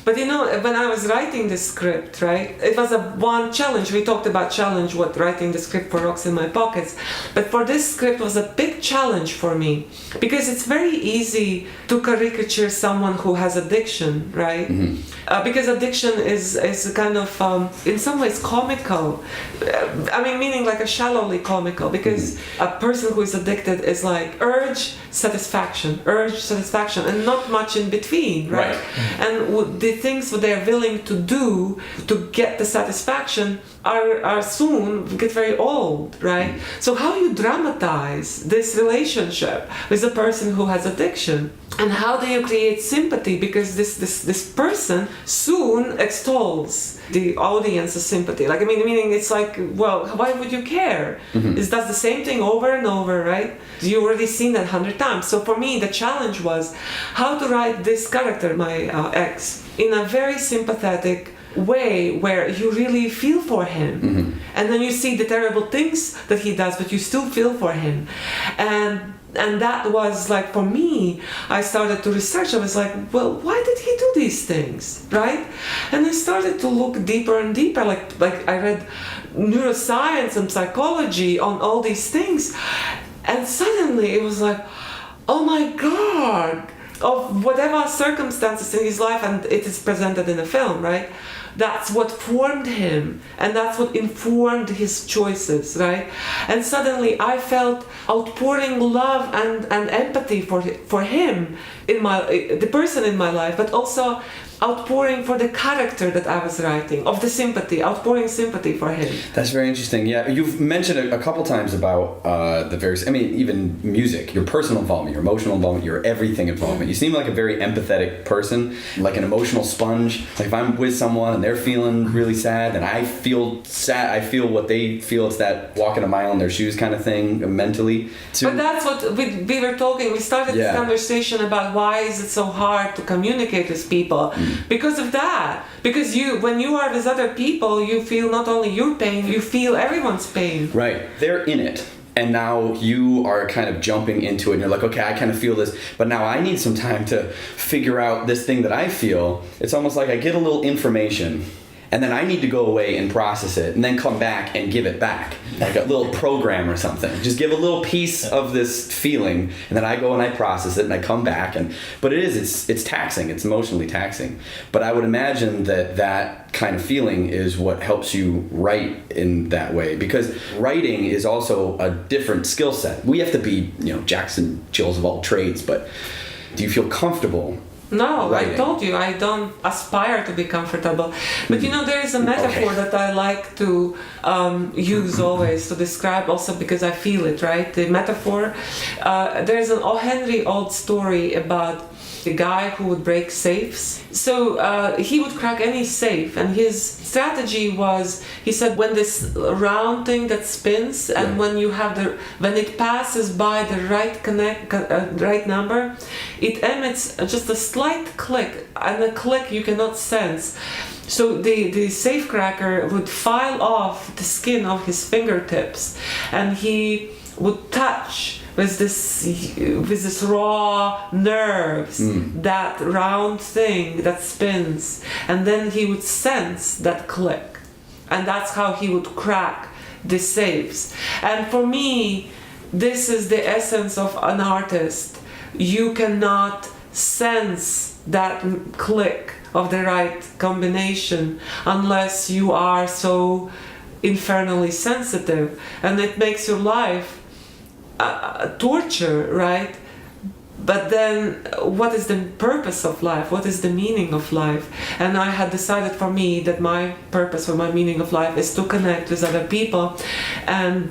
But you know, when I was writing the script, right, it was one challenge. We talked about challenge, writing the script for Rocks in My Pockets. But for this script was a big challenge for me, because it's very easy to caricature someone who has addiction, right? Because addiction is kind of, in some ways, comical. Meaning like a shallowly comical, because a person who is addicted is like urge, satisfaction, and not much in between, right? And the things that they're willing to do to get the satisfaction are soon get very old, right? So how you dramatize this relationship with a person who has addiction, and how do you create sympathy, because this person soon extols the audience's sympathy. Like, meaning it's like, well, why would you care? It does the same thing over and over, right? You've already seen that 100 times. So for me, the challenge was how to write this character, my ex, in a very sympathetic way where you really feel for him. And then you see the terrible things that he does, but you still feel for him. And that was like, for me, I started to research. I was like, well, why did he do these things, right? And I started to look deeper and deeper. Like I read neuroscience and psychology on all these things. And suddenly it was like, oh my God, of whatever circumstances in his life, and it is presented in a film, right? That's what formed him, and that's what informed his choices, right? And suddenly I felt outpouring love and empathy for him, the person in my life, but also outpouring for the character that I was writing, of the sympathy, outpouring sympathy for him. That's very interesting. Yeah, you've mentioned a couple times about the various, I mean, even music, your personal involvement, your emotional involvement, your everything involvement. You seem like a very empathetic person, like an emotional sponge. Like if I'm with someone and they're feeling really sad, then I feel sad. I feel what they feel. It's that walking a mile in their shoes kind of thing mentally. But that's what we were talking. We started this conversation about why is it so hard to communicate with people. Because of that. Because when you are with other people, you feel not only your pain, you feel everyone's pain. Right. They're in it. And now you are kind of jumping into it and you're like, okay, I kind of feel this, but now I need some time to figure out this thing that I feel. It's almost like I get a little information and then I need to go away and process it and then come back and give it back. Like a little program or something. Just give a little piece of this feeling and then I go and I process it and I come back. But it's taxing. It's emotionally taxing. But I would imagine that kind of feeling is what helps you write in that way, because writing is also a different skill set. We have to be, Jackson Jills of all trades, but do you feel comfortable? No, writing? I told you, I don't aspire to be comfortable. But there is a metaphor that I like to use always to describe, also because I feel it, right? The metaphor, there's an O. Henry old story about a guy who would break safes. So he would crack any safe, and his strategy was, he said, when this round thing that spins and when it passes by the right number, it emits just a slight click, and a click you cannot sense. So the safecracker would file off the skin of his fingertips, and he would touch with this raw nerves, that round thing that spins, and then he would sense that click, and that's how he would crack the safes. And for me, this is the essence of an artist. You cannot sense that click of the right combination unless you are so infernally sensitive, and it makes your life torture, right? But then what is the purpose of life? What is the meaning of life? And I had decided for me that my purpose or my meaning of life is to connect with other people and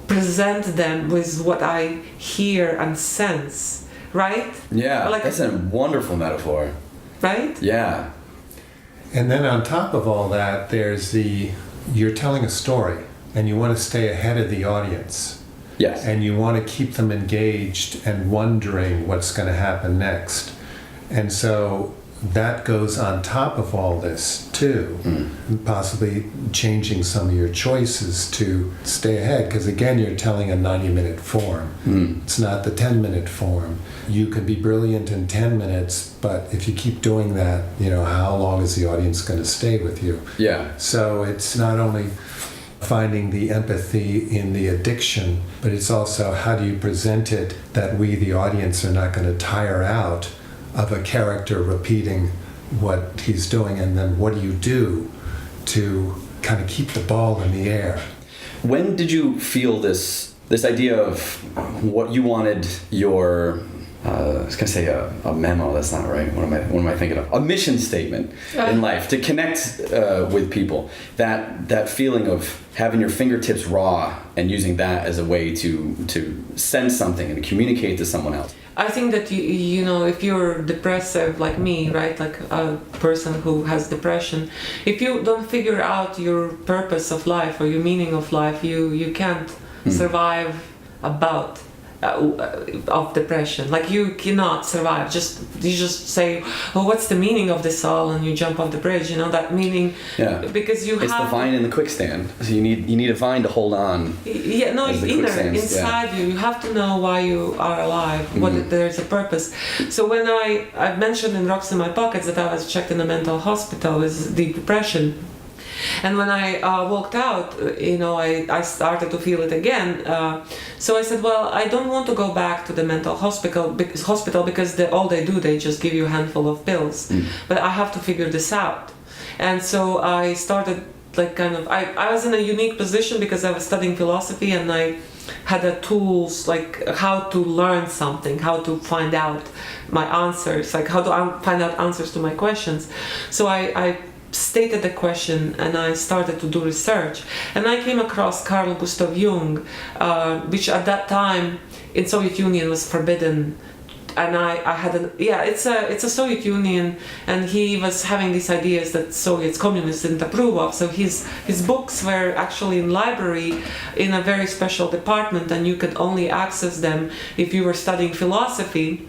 present them with what I hear and sense, right? Yeah, like, that's a wonderful metaphor. Right? Yeah. And then on top of all that, there's you're telling a story and you want to stay ahead of the audience. Yes. And you want to keep them engaged and wondering what's going to happen next. And so that goes on top of all this too, possibly changing some of your choices to stay ahead, because again, you're telling a 90-minute form. It's not the 10-minute form. You can be brilliant in 10 minutes, but if you keep doing that, how long is the audience going to stay with you? Yeah. So it's not only finding the empathy in the addiction, but it's also how do you present it that we, the audience, are not going to tire out of a character repeating what he's doing, and then what do you do to kind of keep the ball in the air? When did you feel this idea of what you wanted your I was gonna say a memo. That's not right. What am I thinking of? A mission statement in life to connect with people. That feeling of having your fingertips raw and using that as a way to sense something and communicate to someone else. I think that if you're depressive like me, right, like a person who has depression, if you don't figure out your purpose of life or your meaning of life, you can't survive about of depression. Like you cannot survive. You just say, "Oh, what's the meaning of this all?" and you jump off the bridge. You know that meaning. Yeah. Because you it's have. It's the vine in the quicksand. So you need a vine to hold on. Yeah, no, it's inside you. You have to know why you are alive. What there's a purpose. So when I mentioned in Rocks in My Pockets that I was checked in a mental hospital with deep depression. And when I walked out, I started to feel it again. So I said, well, I don't want to go back to the mental hospital because all they do, they just give you a handful of pills. But I have to figure this out. And so I started I was in a unique position because I was studying philosophy and I had the tools like how to learn something, how to find out my answers, like how to find out answers to my questions. So I stated the question and I started to do research, and I came across Carl Gustav Jung, which at that time in Soviet Union was forbidden. And I had it's a Soviet Union, and he was having these ideas that Soviets, communists didn't approve of. So his books were actually in library in a very special department, and you could only access them if you were studying philosophy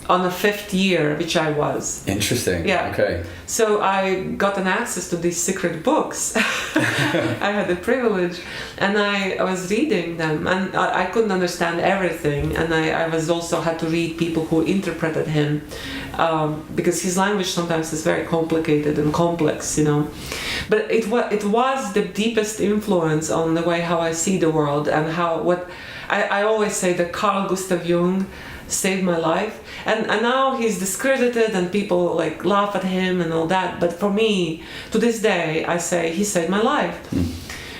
on the 5th year, which I was. Interesting. Yeah. Okay. So I got an access to these secret books. I had the privilege, and I was reading them, and I couldn't understand everything, and I was also had to read people who interpreted him, because his language sometimes is very complicated and complex, But it was the deepest influence on the way how I see the world, and I always say that Carl Gustav Jung saved my life, and now he's discredited and people laugh at him and all that, but for me to this day I say he saved my life.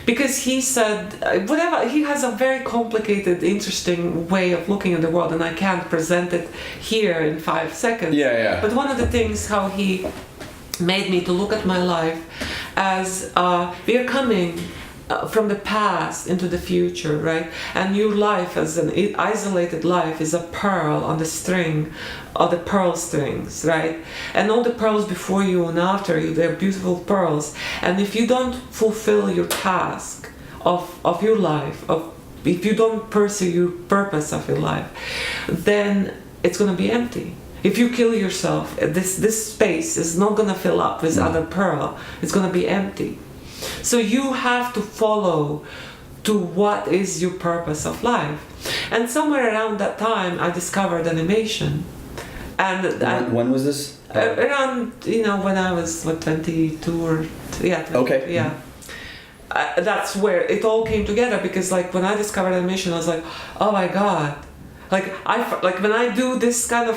Because he said whatever, he has a very complicated, interesting way of looking at the world, and I can't present it here in 5 seconds. Yeah. But one of the things how he made me to look at my life as we are coming from the past into the future, right? And your life as an isolated life is a pearl on the string of the pearl strings, right? And all the pearls before you and after you, they're beautiful pearls. And if you don't fulfill your task of your life, if you don't pursue your purpose of your life, then it's going to be empty. If you kill yourself, this space is not going to fill up with other pearl. It's going to be empty. So you have to follow to what is your purpose of life. And somewhere around that time, I discovered animation. And when was this? Around, when I was 22 or 20, Okay. Yeah. That's where it all came together, because when I discovered animation, I was like, oh my God. When I do this kind of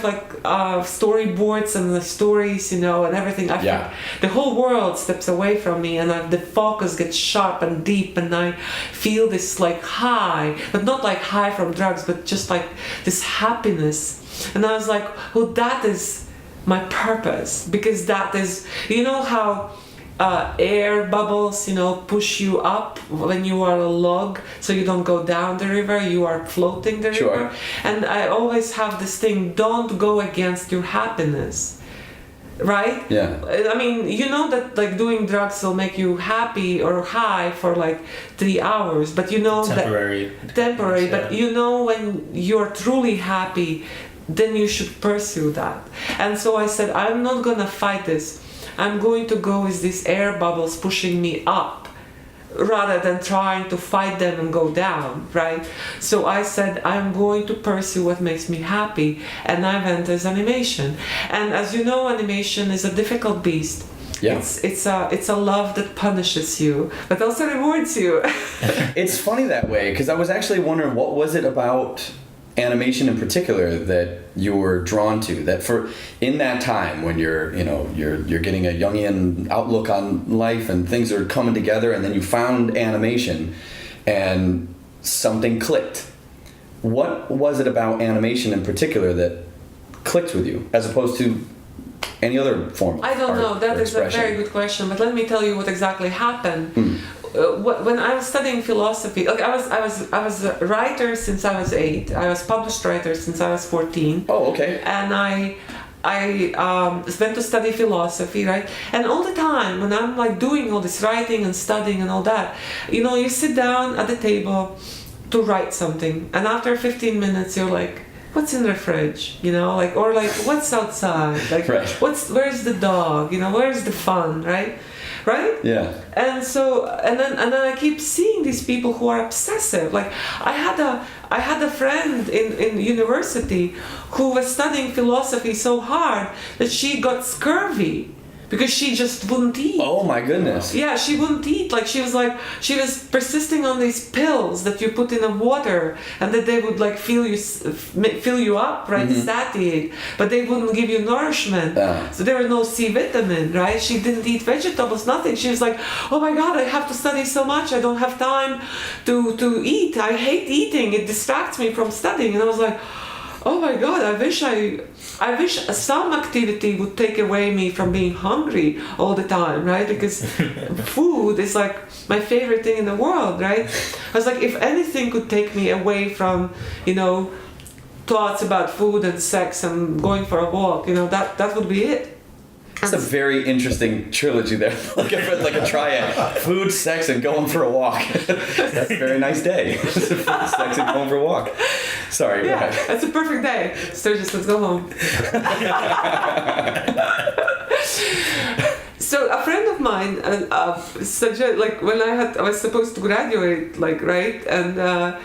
storyboards and the stories, and everything, the whole world steps away from me, and the focus gets sharp and deep, and I feel this high, but not high from drugs, but just this happiness. And I was like, well, that is my purpose, because that is, how air bubbles, push you up when you are a log, so you don't go down the river, you are floating the river. And I always have this thing, don't go against your happiness, right? Yeah. I mean, that doing drugs will make you happy or high for 3 hours, but temporary, but when you're truly happy, then you should pursue that. And so I said, I'm not gonna fight this. I'm going to go with these air bubbles pushing me up rather than trying to fight them and go down, right? So I said, I'm going to pursue what makes me happy, and I went as animation. And as you know, animation is a difficult beast. Yeah. It's a love that punishes you, but also rewards you. It's funny that way, because I was actually wondering, what was it about animation in particular that you were drawn to, that in that time when you're getting a Jungian outlook on life and things are coming together, and then you found animation and something clicked. What was it about animation in particular that clicked with you as opposed to any other form of I don't art know, that or is a expression? very good question, but let me tell you what exactly happened. When I was studying philosophy, I was a writer since I was 8. I was published writer since I was 14. Oh, okay. And I went to study philosophy, right? And all the time when I'm doing all this writing and studying and all that, you sit down at the table to write something, and after 15 minutes you're like, what's in the fridge, you know, like, or like, what's outside, like, Right. where's the dog, you know, where's the fun, right? Yeah. And so, and then I keep seeing these people who are obsessive. Like, I had a friend in university who was studying philosophy so hard that she got scurvy because she just wouldn't eat. Oh my goodness. Yeah, she wouldn't eat. Like, she was persisting on these pills that you put in the water, and that they would like fill you up, right? Satiate, but they wouldn't give you nourishment. So there was no C vitamin, right? She didn't eat vegetables, nothing. She was like, oh my God, I have to study so much. I don't have time to eat. I hate eating. It distracts me from studying. And I was like, oh my God, I wish some activity would take away me from being hungry all the time, right? Because food is like my favorite thing in the world, right? I was like, if anything could take me away from, you know, thoughts about food and sex and going for a walk, you know, that would be it. It's a very interesting trilogy there, like a triad: food, sex, and going for a walk. That's a very nice day. Food, sex, and going for a walk. Sorry. Yeah, go ahead. that's a perfect day. Sturgis, let's go home. So a friend of mine suggested, like, when I was supposed to graduate, like, right, and I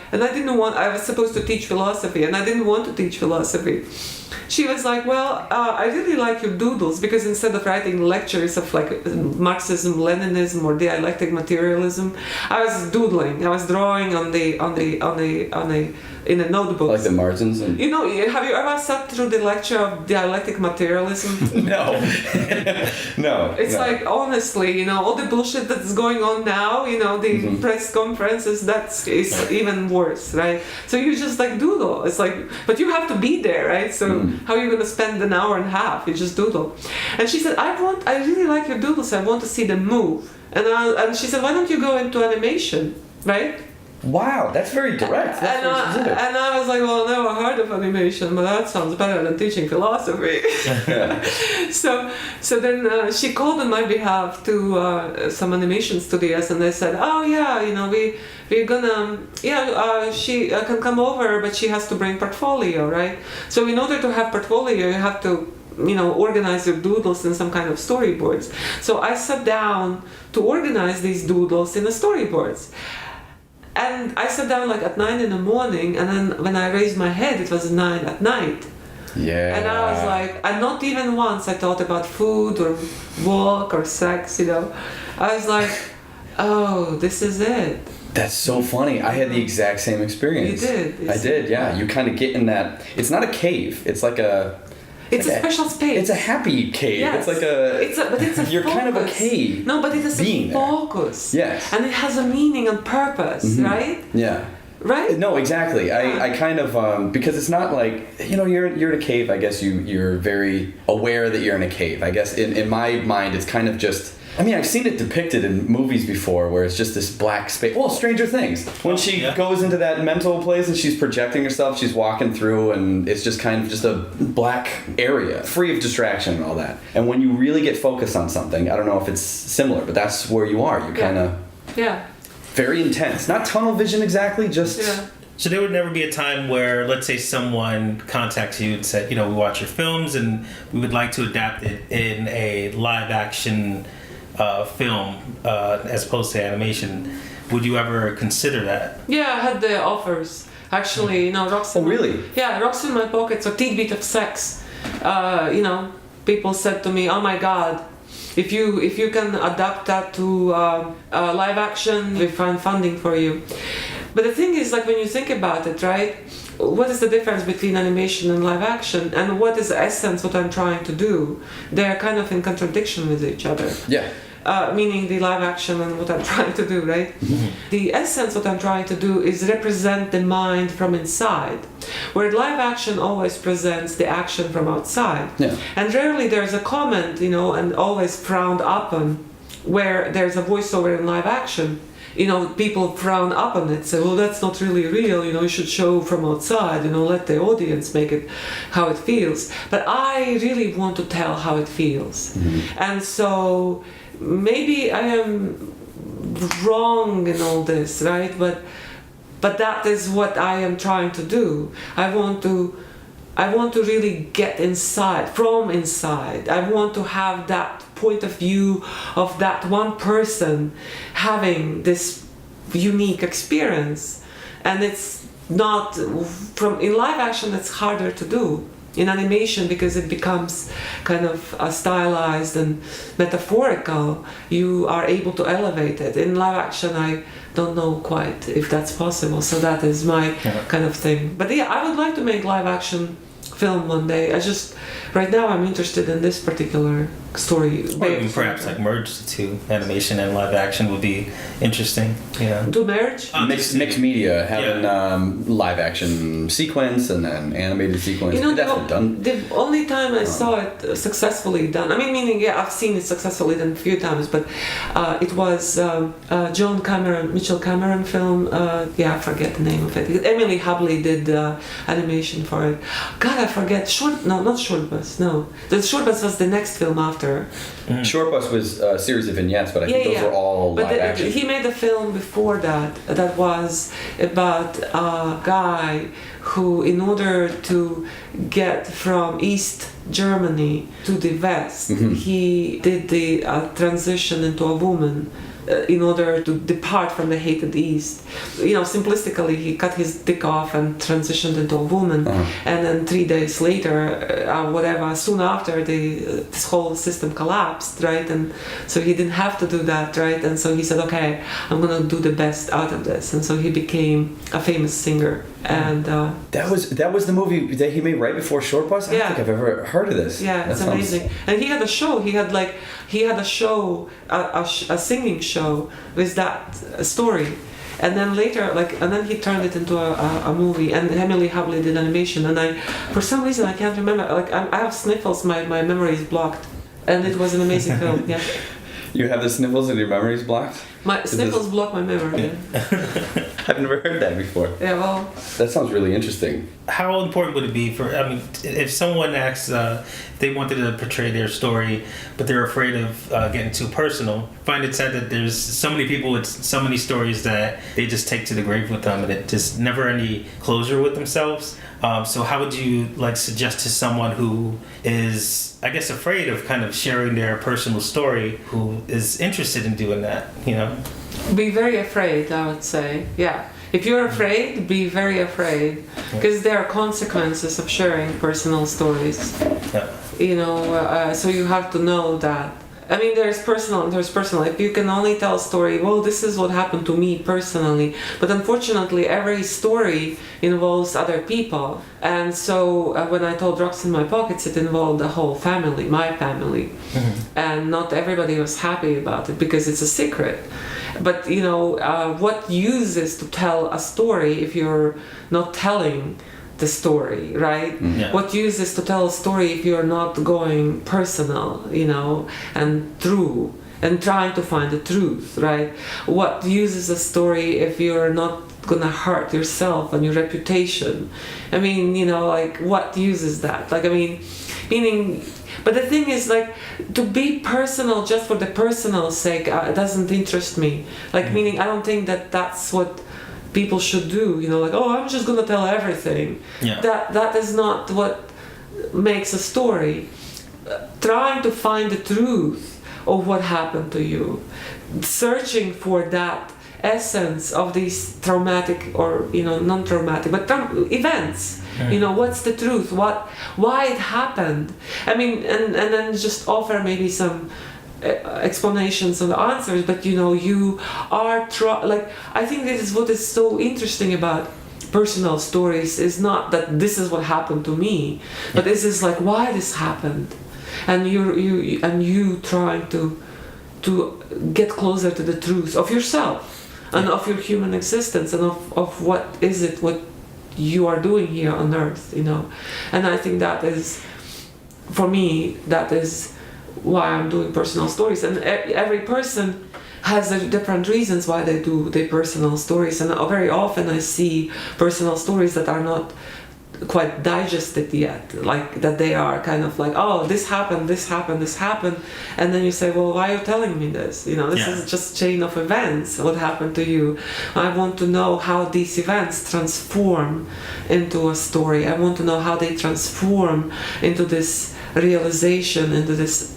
was supposed to teach philosophy, and I didn't want to teach philosophy. She was like, well, I really like your doodles, because instead of writing lectures of like Marxism, Leninism, or dialectic materialism, I was doodling. I was drawing in a notebook. Like the margins and. You know, have you ever sat through the lecture of dialectic materialism? No. No. It's no. like, honestly, you know, all the bullshit that's going on now, you know, the press conferences, is even worse, right? So you just like doodle. It's like, but you have to be there, right? So how are you going to spend an hour and a half? You just doodle. And she said, I really like your doodles. I want to see them move. And she said, why don't you go into animation, right? Wow, that's very direct. That's very specific. And I was like, well, I never heard of animation, but that sounds better than teaching philosophy. So then she called on my behalf to some animation studios, and they said, oh yeah, you know, we're gonna, she can come over, but she has to bring portfolio, right? So in order to have portfolio, you have to, you know, organize your doodles in some kind of storyboards. So I sat down to organize these doodles in the storyboards. And I sat down like at 9 in the morning, and then when I raised my head, it was 9 at night. Yeah. And I was like, and not even once I thought about food or walk or sex, you know. I was like, oh, this is it. That's so funny. I had the exact same experience. You did? I did, yeah. You kind of get in that. It's not a cave. It's like a. It's a special space. It's a happy cave. Yes. It's like a. But it's a You're focus. kind of okay. No, but it is a focus. There. Yes. And it has a meaning and purpose, right? Yeah. Right? No, exactly. I kind of because it's not like, you know, you're in a cave. I guess you're very aware that you're in a cave. I guess in my mind it's kind of just. I mean, I've seen it depicted in movies before where it's just this black space. Well, Stranger Things. When she goes into that mental place and she's projecting herself, she's walking through, and it's just kind of just a black area, free of distraction and all that. And when you really get focused on something, I don't know if it's similar, but that's where you are. You kind of... Yeah. Very intense. Not tunnel vision exactly, just... Yeah. So there would never be a time where, let's say, someone contacts you and said, you know, we watch your films and we would like to adapt it in a live action film as opposed to animation. Would you ever consider that? Yeah, I had the offers. Actually, you know, rocks in really? Rocks in my pockets, or Tidbit of Sex. You know, people said to me, oh my God, if you can adapt that to live action, we find funding for you. But the thing is, like, when you think about it, right, what is the difference between animation and live action, and what is the essence what I'm trying to do? They're kind of in contradiction with each other. Yeah. Meaning the live action and what I'm trying to do, right? The essence what I'm trying to do is represent the mind from inside, where live action always presents the action from outside. Yeah. And rarely there's a comment, you know, and always frowned upon, where there's a voiceover in live action. You know, people frown up on it, say, well, that's not really real, you know, you should show from outside, you know, let the audience make it how it feels. But I really want to tell how it feels. And so maybe I am wrong in all this, right? But but that is what I am trying to do. I want to really get inside, from inside. I want to have that point of view of that one person having this unique experience. And it's not, in live action it's harder to do. In animation, because it becomes kind of stylized and metaphorical, you are able to elevate it. In live action, I don't know quite if that's possible, so that is my kind of thing. But yeah, I would like to make live action film one day. Right now I'm interested in this particular story. Or even perhaps like merge the two, animation and live action would be interesting. Yeah. To merge? Mixed media, having live action sequence and then animated sequence. That's done. The only time I saw it successfully done, meaning I've seen it successfully done a few times, but it was Mitchell Cameron film. I forget the name of it. Emily Hubley did animation for it. God, I forget. Not Short Bus. No, the Short Bus was the next film after. Short Bus was a series of vignettes, but I think those were all live action. He made a film before that was about a guy who, in order to get from East Germany to the West, he did the transition into a woman. In order to depart from the hated East. Simplistically, he cut his dick off and transitioned into a woman. And then 3 days later, soon after, this whole system collapsed, right? And so he didn't have to do that, right? And so he said, okay, I'm going to do the best out of this. And so he became a famous singer. And that was the movie that he made right before Short Bus? I don't think I've ever heard of this. Yeah, it's amazing. And he had a show. He had a show, a singing show with that story. And then later, and then he turned it into a movie. And Emily Hubley did animation. And for some reason, I can't remember. I have sniffles. My memory is blocked. And it was an amazing film. Yeah. You have the sniffles and your memory is blocked? My sniffles block my memory. I've never heard that before. Yeah, well... That sounds really interesting. How important would it be if someone asks, they wanted to portray their story, but they're afraid of getting too personal, find it sad that there's so many people with so many stories that they just take to the grave with them and it just never any closure with themselves. So how would you suggest to someone who is, I guess, afraid of kind of sharing their personal story, who is interested in doing that, Be very afraid, I would say. Yeah. If you're afraid, be very afraid, because there are consequences of sharing personal stories. Yeah. So you have to know that. There's personal. If you can only tell a story, well, this is what happened to me personally. But unfortunately, every story involves other people. And so when I told Rocks in My Pockets, it involved the whole family, my family. And not everybody was happy about it because it's a secret. But, what use is to tell a story if you're not telling the story, right? Yeah. What use is to tell a story if you're not going personal, and true, and trying to find the truth, right? What use is a story if you're not gonna hurt yourself and your reputation? What use is that? But the thing is, to be personal just for the personal sake doesn't interest me. Meaning, I don't think that that's what people should do. I'm just gonna tell everything. Yeah. That is not what makes a story. Trying to find the truth of what happened to you, searching for that essence of these traumatic or non-traumatic but events. What's the truth, why it happened, and then just offer maybe some explanations and answers, but you are I think this is what is so interesting about personal stories, is not that this is what happened to me, but this is why this happened, and you trying to get closer to the truth of yourself and of your human existence and of what is it what you are doing here on earth, and I think that is, for me, that is why I'm doing personal stories. And every person has their different reasons why they do their personal stories, and very often I see personal stories that are not quite digested yet, like that they are kind of like, oh, this happened, and then you say, well, why are you telling me this? This is just chain of events. What happened to you? I want to know how these events transform into a story. I want to know how they transform into this realization, into this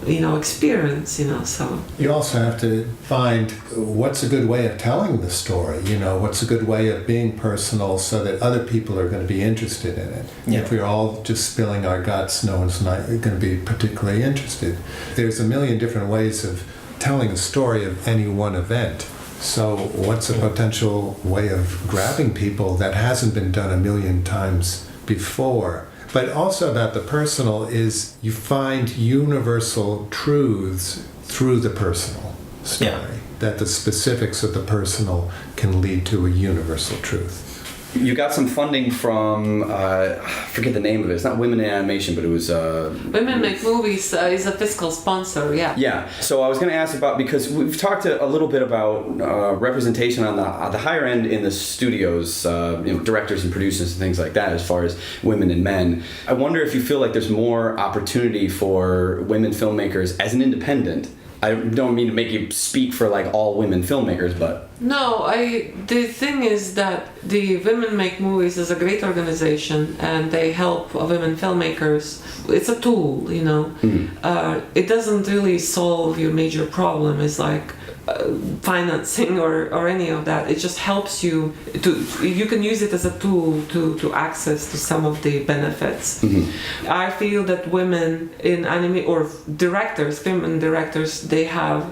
experience, so. You also have to find what's a good way of telling the story, what's a good way of being personal so that other people are going to be interested in it. Yeah. If we're all just spilling our guts, no one's not going to be particularly interested. There's a million different ways of telling a story of any one event. So what's a potential way of grabbing people that hasn't been done a million times before? But also about the personal is you find universal truths through the personal story, that the specifics of the personal can lead to a universal truth. You got some funding from, I forget the name of it. It's not Women in Animation, but it was... Women Make Movies is a fiscal sponsor, yeah. Yeah. So I was going to ask about, because we've talked a little bit about representation on the higher end in the studios, directors and producers and things like that, as far as women and men. I wonder if you feel like there's more opportunity for women filmmakers as an independent. I don't mean to make you speak for like all women filmmakers, but... No, the thing is that the Women Make Movies is a great organization and they help women filmmakers. It's a tool, It doesn't really solve your major problem. It's like financing or any of that. It just helps you you can use it as a tool to access to some of the benefits. Mm-hmm. I feel that women in anime or directors, women directors, they have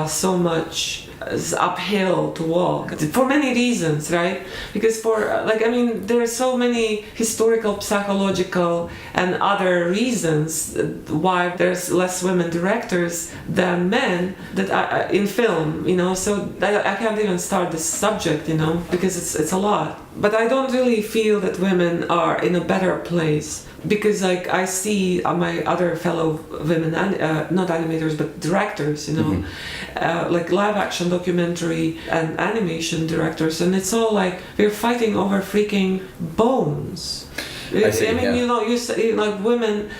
so much uphill to walk for many reasons, right? Because there are so many historical, psychological and other reasons why there's less women directors than men that in film, so I can't even start this subject, because it's a lot. But I don't really feel that women are in a better place, because I see my other fellow women, not animators but directors, like live action documentary and animation directors, and it's all like we're fighting over freaking bones. I see, you say like women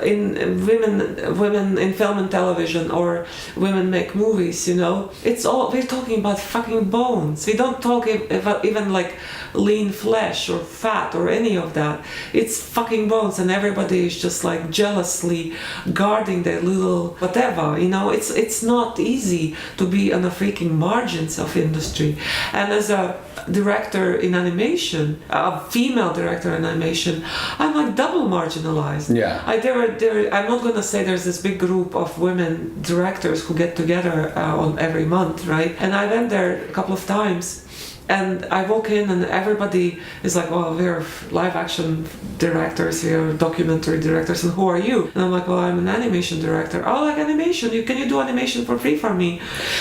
in film and television, or women make movies. It's all we're talking about fucking bones. We don't talk about even like lean flesh or fat or any of that. It's fucking bones, and everybody is just like jealously guarding their little whatever. It's not easy to be on the freaking margins of industry. And as a director in animation, a female director in animation, I'm like double marginalized. Yeah. I'm not gonna say there's this big group of women directors who get together on every month, right? And I went there a couple of times. And I walk in and everybody is like, well, we're live action directors, we're documentary directors, and who are you? And I'm like, well, I'm an animation director. Oh, like animation? Can you do animation for free for me?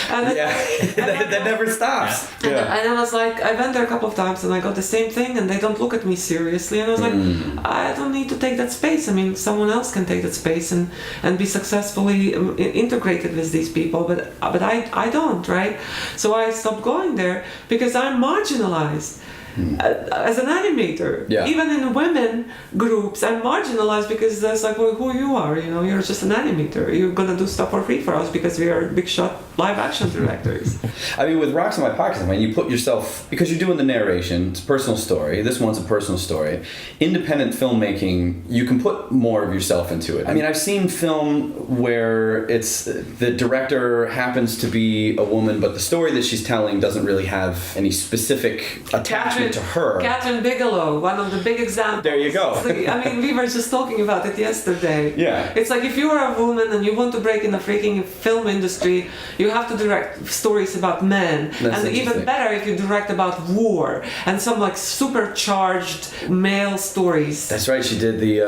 And that never stops. And I was like, I went there a couple of times and I got the same thing, and they don't look at me seriously. And I was like, I don't need to take that space. I mean, someone else can take that space and be successfully integrated with these people, but I don't, right? So I stopped going there because I'm marginalized. As an animator, even in women groups, I'm marginalized because there's like, well, who you are, you're just an animator. You're gonna do stuff for free for us because we are big shot live action directors. I mean, with Rocks in My Pockets, you put yourself, because you're doing the narration, it's a personal story. This one's a personal story. Independent filmmaking, you can put more of yourself into it. I mean, I've seen film where it's the director happens to be a woman, but the story that she's telling doesn't really have any specific attachment to her. Catherine Bigelow, one of the big examples. There you go. We were just talking about it yesterday. Yeah. It's like if you are a woman and you want to break in the freaking film industry, you have to direct stories about men. And even better if you direct about war and some like supercharged male stories. That's right, she did the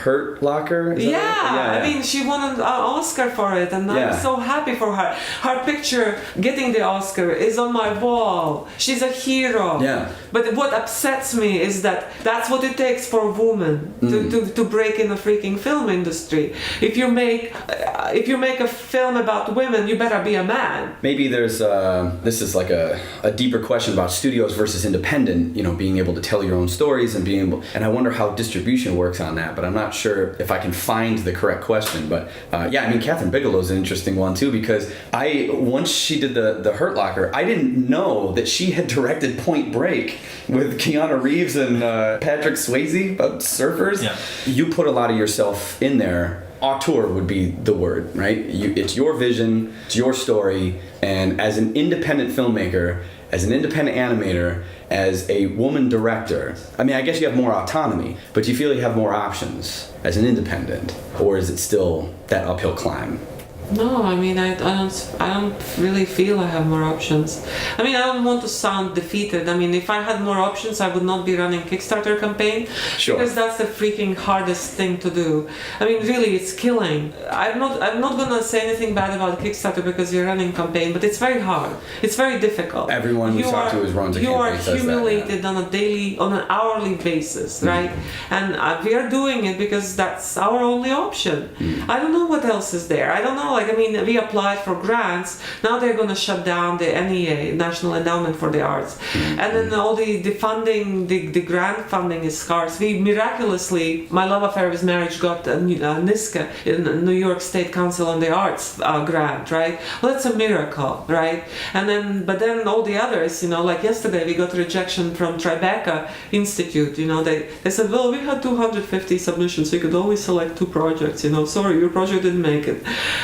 Hurt Locker. Yeah, I mean, she won an Oscar for it, and I'm so happy for her. Her picture getting the Oscar is on my wall. She's a hero. Yeah. But But what upsets me is that that's what it takes for a woman to break in the freaking film industry. If you make a film about women, you better be a man. Maybe there's this is like a deeper question about studios versus independent, being able to tell your own stories and and I wonder how distribution works on that, but I'm not sure if I can find the correct question. But Catherine Bigelow's an interesting one too, because once she did the Hurt Locker, I didn't know that she had directed Point Break with Keanu Reeves and Patrick Swayze about surfers. Yeah. You put a lot of yourself in there. Auteur would be the word, right? It's your vision, it's your story, and as an independent filmmaker, as an independent animator, as a woman director, I guess you have more autonomy, but do you feel you have more options as an independent, or is it still that uphill climb? No, I don't really feel I have more options. I don't want to sound defeated. If I had more options, I would not be running Kickstarter campaign. Sure. Because that's the freaking hardest thing to do. Really, it's killing. I'm not gonna say anything bad about Kickstarter because you're running campaign, but it's very hard. It's very difficult. Everyone we talk to is runs a campaign. You are humiliated on an hourly basis, right? And we are doing it because that's our only option. I don't know what else is there. I don't know. We applied for grants. Now they're going to shut down the NEA, National Endowment for the Arts. And then all the funding, the grant funding is scarce. We miraculously, my love affair with marriage got a NISCA, New York State Council on the Arts grant, right? Well, that's a miracle, right? But then all the others, like yesterday we got rejection from Tribeca Institute. They said, well, we had 250 submissions. We could only select 2 projects. Sorry, your project didn't make it.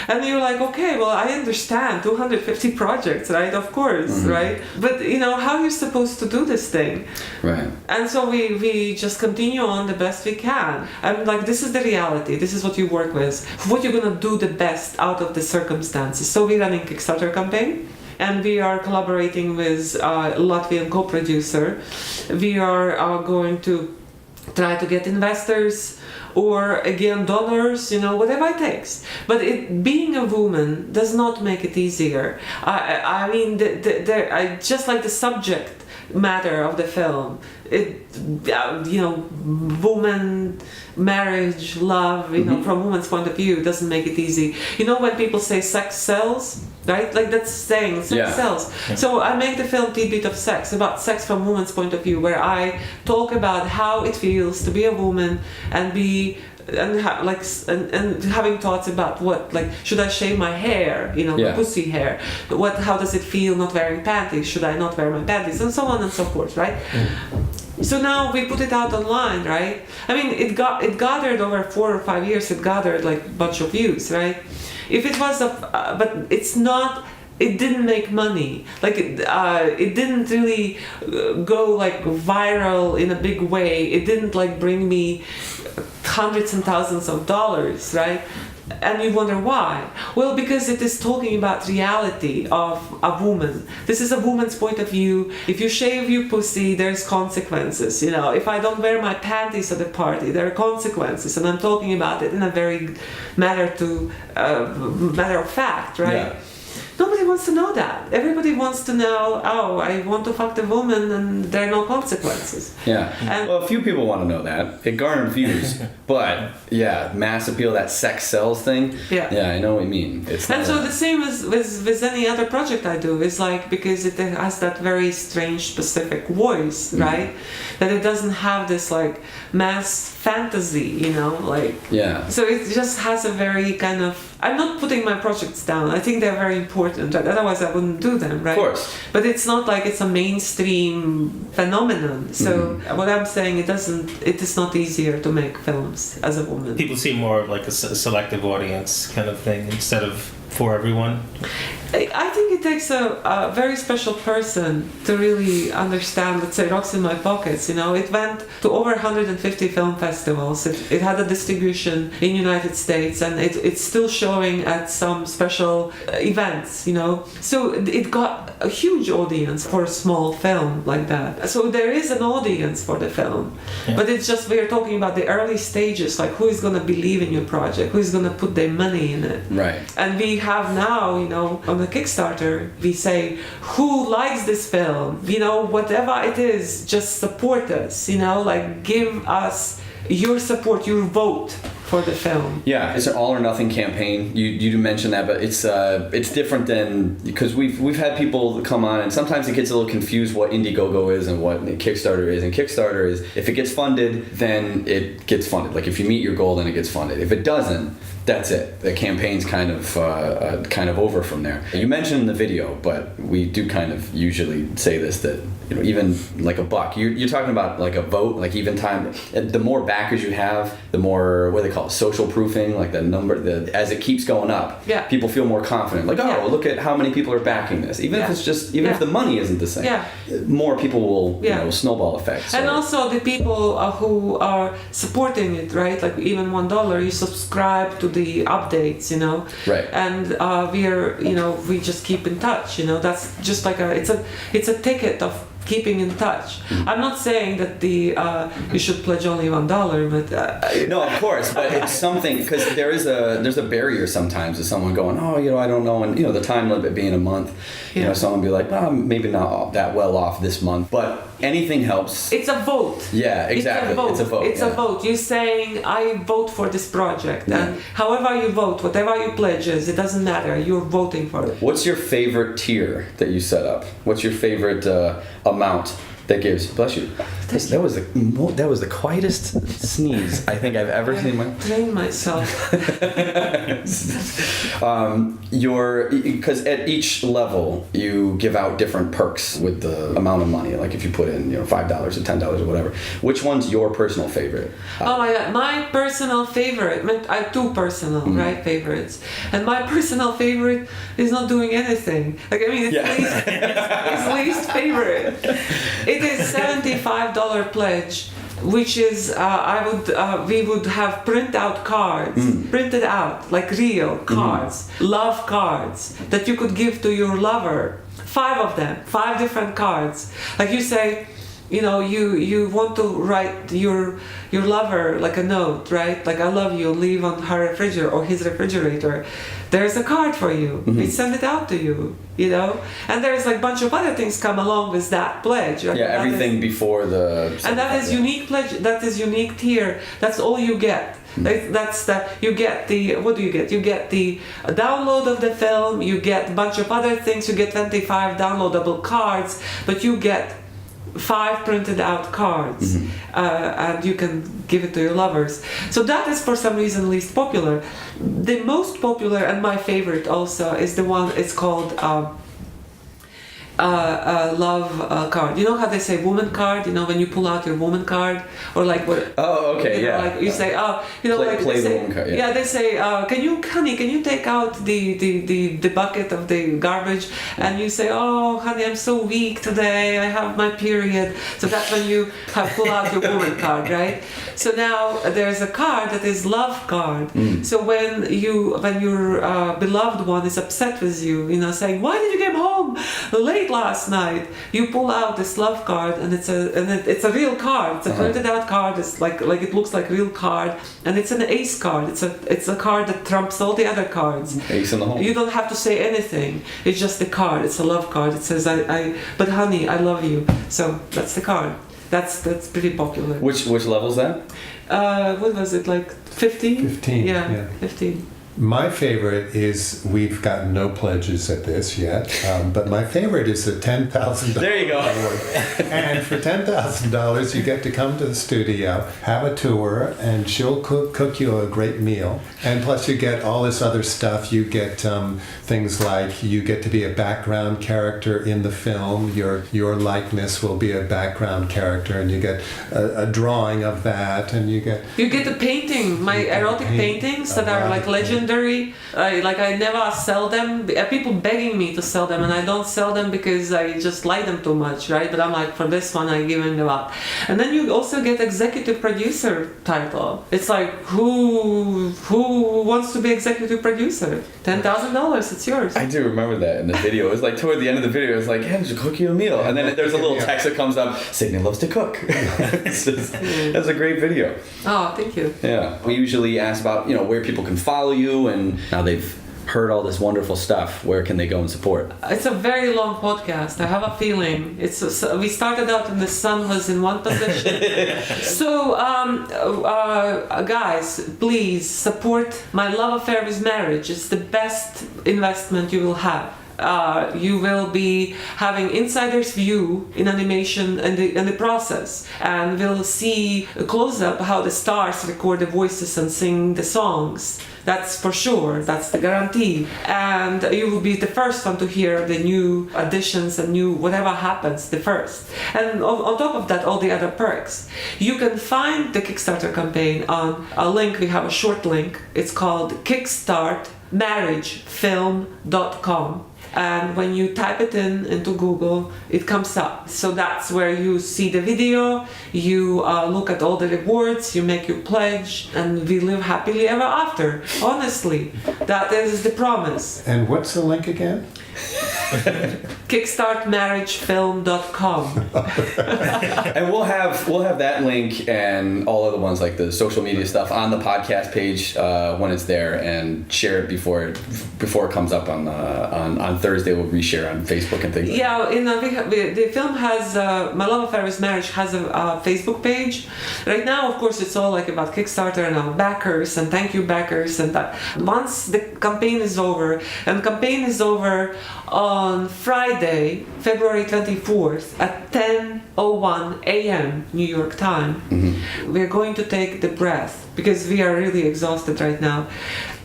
And you're like, okay, well, I understand 250 projects, right? Of course, right? But how are you supposed to do this thing? Right. And so we just continue on the best we can. This is the reality. This is what you work with. What you're gonna do the best out of the circumstances. So we're running Kickstarter campaign. And we are collaborating with a Latvian co-producer. We are going to try to get investors or again donors, whatever it takes. But being a woman does not make it easier. Just like the subject matter of the film, woman, marriage, love, from woman's point of view, doesn't make it easy. When people say sex sells, right? That's saying sex sells. So I make the film Tidbit of Sex, about sex from woman's point of view, where I talk about how it feels to be a woman and having thoughts about what, should I shave my hair, pussy hair? How does it feel not wearing panties? Should I not wear my panties? And so on and so forth, right? So now we put it out online, right? It gathered over 4 or 5 years. It gathered a bunch of views, right? If it was but it's not. It didn't make money. It didn't really go viral in a big way. It didn't bring me hundreds and thousands of dollars, right? And you wonder why? Well, because it is talking about reality of a woman. This is a woman's point of view. If you shave your pussy, there's consequences. If I don't wear my panties at the party, there are consequences. And I'm talking about it in a very matter of fact, right? Yeah. Nobody wants to know that. Everybody wants to know, I want to fuck the woman and there are no consequences. Yeah. Well, a few people want to know that. It garnered views. But, mass appeal, that sex sells thing. Yeah. Yeah, I know what you mean. So the same as with any other project I do is because it has that very strange specific voice, right? That it doesn't have this mass fantasy, Yeah. So it just has a very kind of, I'm not putting my projects down. I think they're very important. Otherwise I wouldn't do them, right? Of course. But it's not it's a mainstream phenomenon. So what I'm saying, it is not easier to make films as a woman. People see more of a selective audience kind of thing instead of for everyone. I think it takes a very special person to really understand, let's say, Rocks in My Pockets. It went to over 150 film festivals. It had a distribution in United States, and it's still showing at some special events, So it got a huge audience for a small film like that. So there is an audience for the film. Yeah. But it's just, we're talking about the early stages, who is going to believe in your project, who is going to put their money in it. Right. And we have now, on the Kickstarter, Kickstarter, we say, who likes this film? Whatever it is, just support us, like give us your support, your vote for the film. Yeah, it's an all or nothing campaign. You mentioned that, but it's different than, because we've had people come on, and sometimes it gets a little confused what Indiegogo is and what Kickstarter is. And Kickstarter is, if it gets funded, then it gets funded. Like if you meet your goal, then it gets funded. If it doesn't, that's it. The campaign's kind of over from there. You mentioned the video, but we do kind of usually say this, that even like $1, you're talking about like a vote, like even time. The more backers you have, the more, what do they call it, social proofing, like the number, as it keeps going up, people feel more confident. Like, look at how many people are backing this. Even if it's just, if the money isn't the same, more people will, snowball effect. So. And also the people who are supporting it, right? Like even $1, you subscribe to the updates, Right. And we just keep in touch, That's just like it's a ticket of keeping in touch. I'm not saying that you should pledge only $1, but no, of course, but it's something, because there's a barrier sometimes to someone going, I don't know, and the time limit being a month, someone be like, well, maybe not that well off this month, but anything helps. It's a vote. Yeah, exactly. It's a vote. It's a vote. You're saying, I vote for this project, and however you vote, whatever you pledge is, it doesn't matter. You're voting for it. What's your favorite tier that you set up? What's your favorite amount that gives? Bless you. That was the quietest sneeze I think I've ever seen. I trained myself. Because at each level you give out different perks with the amount of money. Like if you put in $5 or $10 or whatever. Which one's your personal favorite? Oh my God, my personal favorite. I have two personal favorites, and my personal favorite is not doing anything. Like it's least favorite. It is $75 pledge, which is we would have printed out like real cards, love cards that you could give to your lover. 5 of them, 5 different cards. Like you say, you want to write your lover like a note, right? Like I love you, leave on her refrigerator or his refrigerator. There's a card for you. We send it out to you, And there's like a bunch of other things come along with that pledge. Right? Yeah, everything before the... And that is unique pledge, that is unique tier. That's all you get. You get the, what do you get? You get the download of the film, you get a bunch of other things, you get 25 downloadable cards, but you get 5 printed out cards, and you can give it to your lovers. So that is for some reason least popular. The most popular and my favorite also is the one, it's called love card. You know how they say woman card? When you pull out your woman card, or like what? Oh, okay, Like you say, play the woman card. Yeah, they say, can you take out the bucket of the garbage? And you say, oh, honey, I'm so weak today. I have my period. So that's when you have pull out your woman card, right? So now there's a card that is love card. So when your beloved one is upset with you, saying, why did you get home late last night? You pull out this love card, and it's a real card. It's a printed out card. It's like it looks like real card, and it's an ace card. It's a card that trumps all the other cards. Ace in the hole. You don't have to say anything. It's just the card. It's a love card. It says but honey, I love you. So that's the card. That's pretty popular. Which level is that? What was it, like 15? 15. Yeah, 15. My favorite is, we've gotten no pledges at this yet, but my favorite is the $10,000. There you go. And for $10,000, you get to come to the studio, have a tour, and she'll cook you a great meal. And plus you get all this other stuff. You get things like, you get to be a background character in the film. Your likeness will be a background character, and you get a drawing of that, and you get the painting, my erotic paintings that are like legendary. I never sell them. People begging me to sell them, and I don't sell them because I just like them too much, right? But I'm like, for this one, I give them up. And then you also get executive producer title. It's like, who wants to be executive producer? $10,000, it's yours. I do remember that in the video. It was like toward the end of the video, it was like, hey, just cook you a meal. And then there's a little text that comes up, Signe loves to cook. That's a great video. Oh, thank you. Yeah. We usually ask about, where people can follow you, and now they've heard all this wonderful stuff, where can they go and support? It's a very long podcast. I have a feeling. We started out and the sun was in one position. So, guys, please support My Love Affair with Marriage. It's the best investment you will have. You will be having insider's view in animation and the process, and we'll see a close-up how the stars record the voices and sing the songs. That's for sure. That's the guarantee. And you will be the first one to hear the new additions and new whatever happens the first. And on top of that, all the other perks. You can find the Kickstarter campaign on a link. We have a short link. It's called kickstartmarriagefilm.com. And when you type it into Google, it comes up. So that's where you see the video, you look at all the rewards, you make your pledge, and we live happily ever after. Honestly, that is the promise. And what's the link again? Kickstartmarriagefilm.com. And we'll have that link and all of the ones like the social media stuff on the podcast page when it's there, and share it before it comes up on Thursday. We'll reshare on Facebook and things. Yeah, the film has My Love Affair with Marriage has a Facebook page. Right now, of course, it's all like about Kickstarter and our backers and thank you backers and that. Once the campaign is over, and campaign is over on Friday, February 24th at 10:01 a.m. New York time. Mm-hmm. We're going to take the breath because we are really exhausted right now.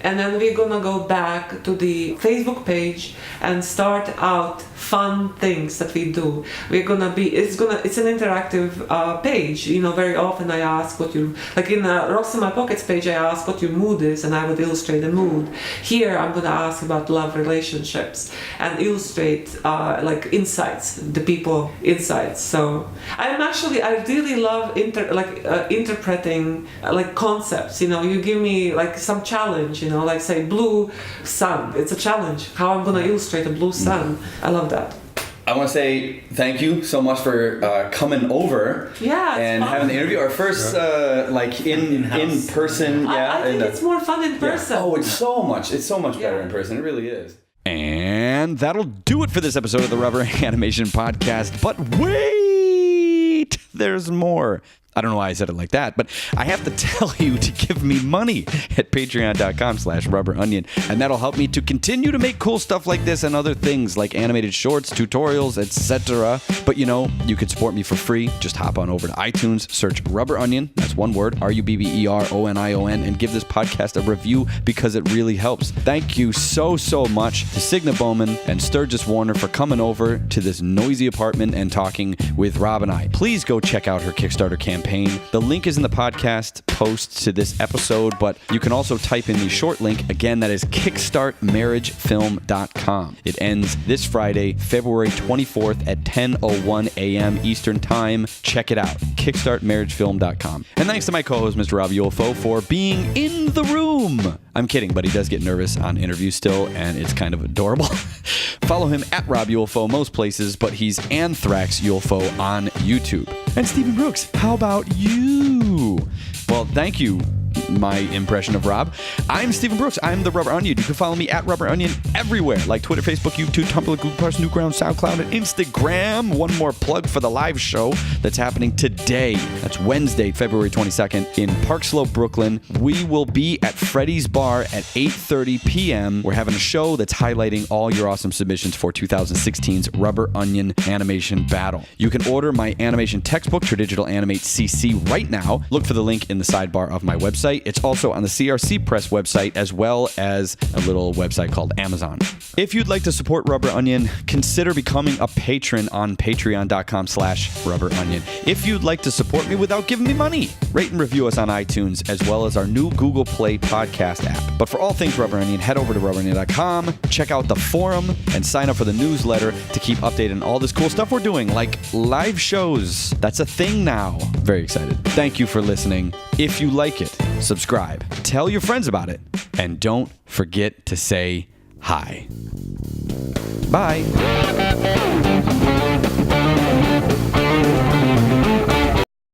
And then we're gonna go back to the Facebook page and start out fun things that we do. It's an interactive page. Very often I ask what like in Rocks in My Pockets page, I ask what your mood is, and I would illustrate the mood. Here I'm gonna ask about love relationships and illustrate like insights, the people insights. So I really love interpreting like concepts. You give me like some challenge. Like say blue sun. It's a challenge. How I'm gonna illustrate a blue sun. I love that. I want to say thank you so much for coming over and having the interview. Our first in person. I think it's more fun in person. Yeah. Oh, it's so much better in person. It really is. And that'll do it for this episode of the Rubber Animation Podcast. But wait, there's more. I don't know why I said it like that, but I have to tell you to give me money at patreon.com/RubberOnion, and that'll help me to continue to make cool stuff like this and other things like animated shorts, tutorials, etc. But you could support me for free. Just hop on over to iTunes, search RubberOnion, that's one word, RubberOnion, and give this podcast a review because it really helps. Thank you so much to Signe Baumane and Sturgis Warner for coming over to this noisy apartment and talking with Rob and I. Please go check out her Kickstarter campaign. The link is in the podcast post to this episode, but you can also type in the short link. Again, that is kickstartmarriagefilm.com. It ends this Friday, February 24th at 10:01 a.m. Eastern Time. Check it out, kickstartmarriagefilm.com. And thanks to my co-host, Mr. Rob Yulfo, for being in the room. I'm kidding, but he does get nervous on interviews still, and it's kind of adorable. Follow him at Rob Yulfo most places, but he's Anthrax Yulfo on YouTube. And Stephen Brooks, how about you? Well, thank you, my impression of Rob. I'm Stephen Brooks. I'm the Rubber Onion. You can follow me at Rubber Onion everywhere, like Twitter, Facebook, YouTube, Tumblr, Google+, Newgrounds, SoundCloud, and Instagram. One more plug for the live show that's happening today. That's Wednesday, February 22nd in Park Slope, Brooklyn. We will be at Freddy's Bar at 8:30 p.m. We're having a show that's highlighting all your awesome submissions for 2016's Rubber Onion Animation Battle. You can order my animation textbook, Tradigital Animate CC, right now. Look for the link in the sidebar of my website. It's also on the CRC Press website, as well as a little website called Amazon. If you'd like to support Rubber Onion, consider becoming a patron on patreon.com/RubberOnion. If you'd like to support me without giving me money, rate and review us on iTunes, as well as our new Google Play podcast app. But for all things Rubber Onion, head over to RubberOnion.com, check out the forum, and sign up for the newsletter to keep updated on all this cool stuff we're doing, like live shows. That's a thing now. Very excited. Thank you for listening. If you like it, subscribe, tell your friends about it, and don't forget to say hi. Bye.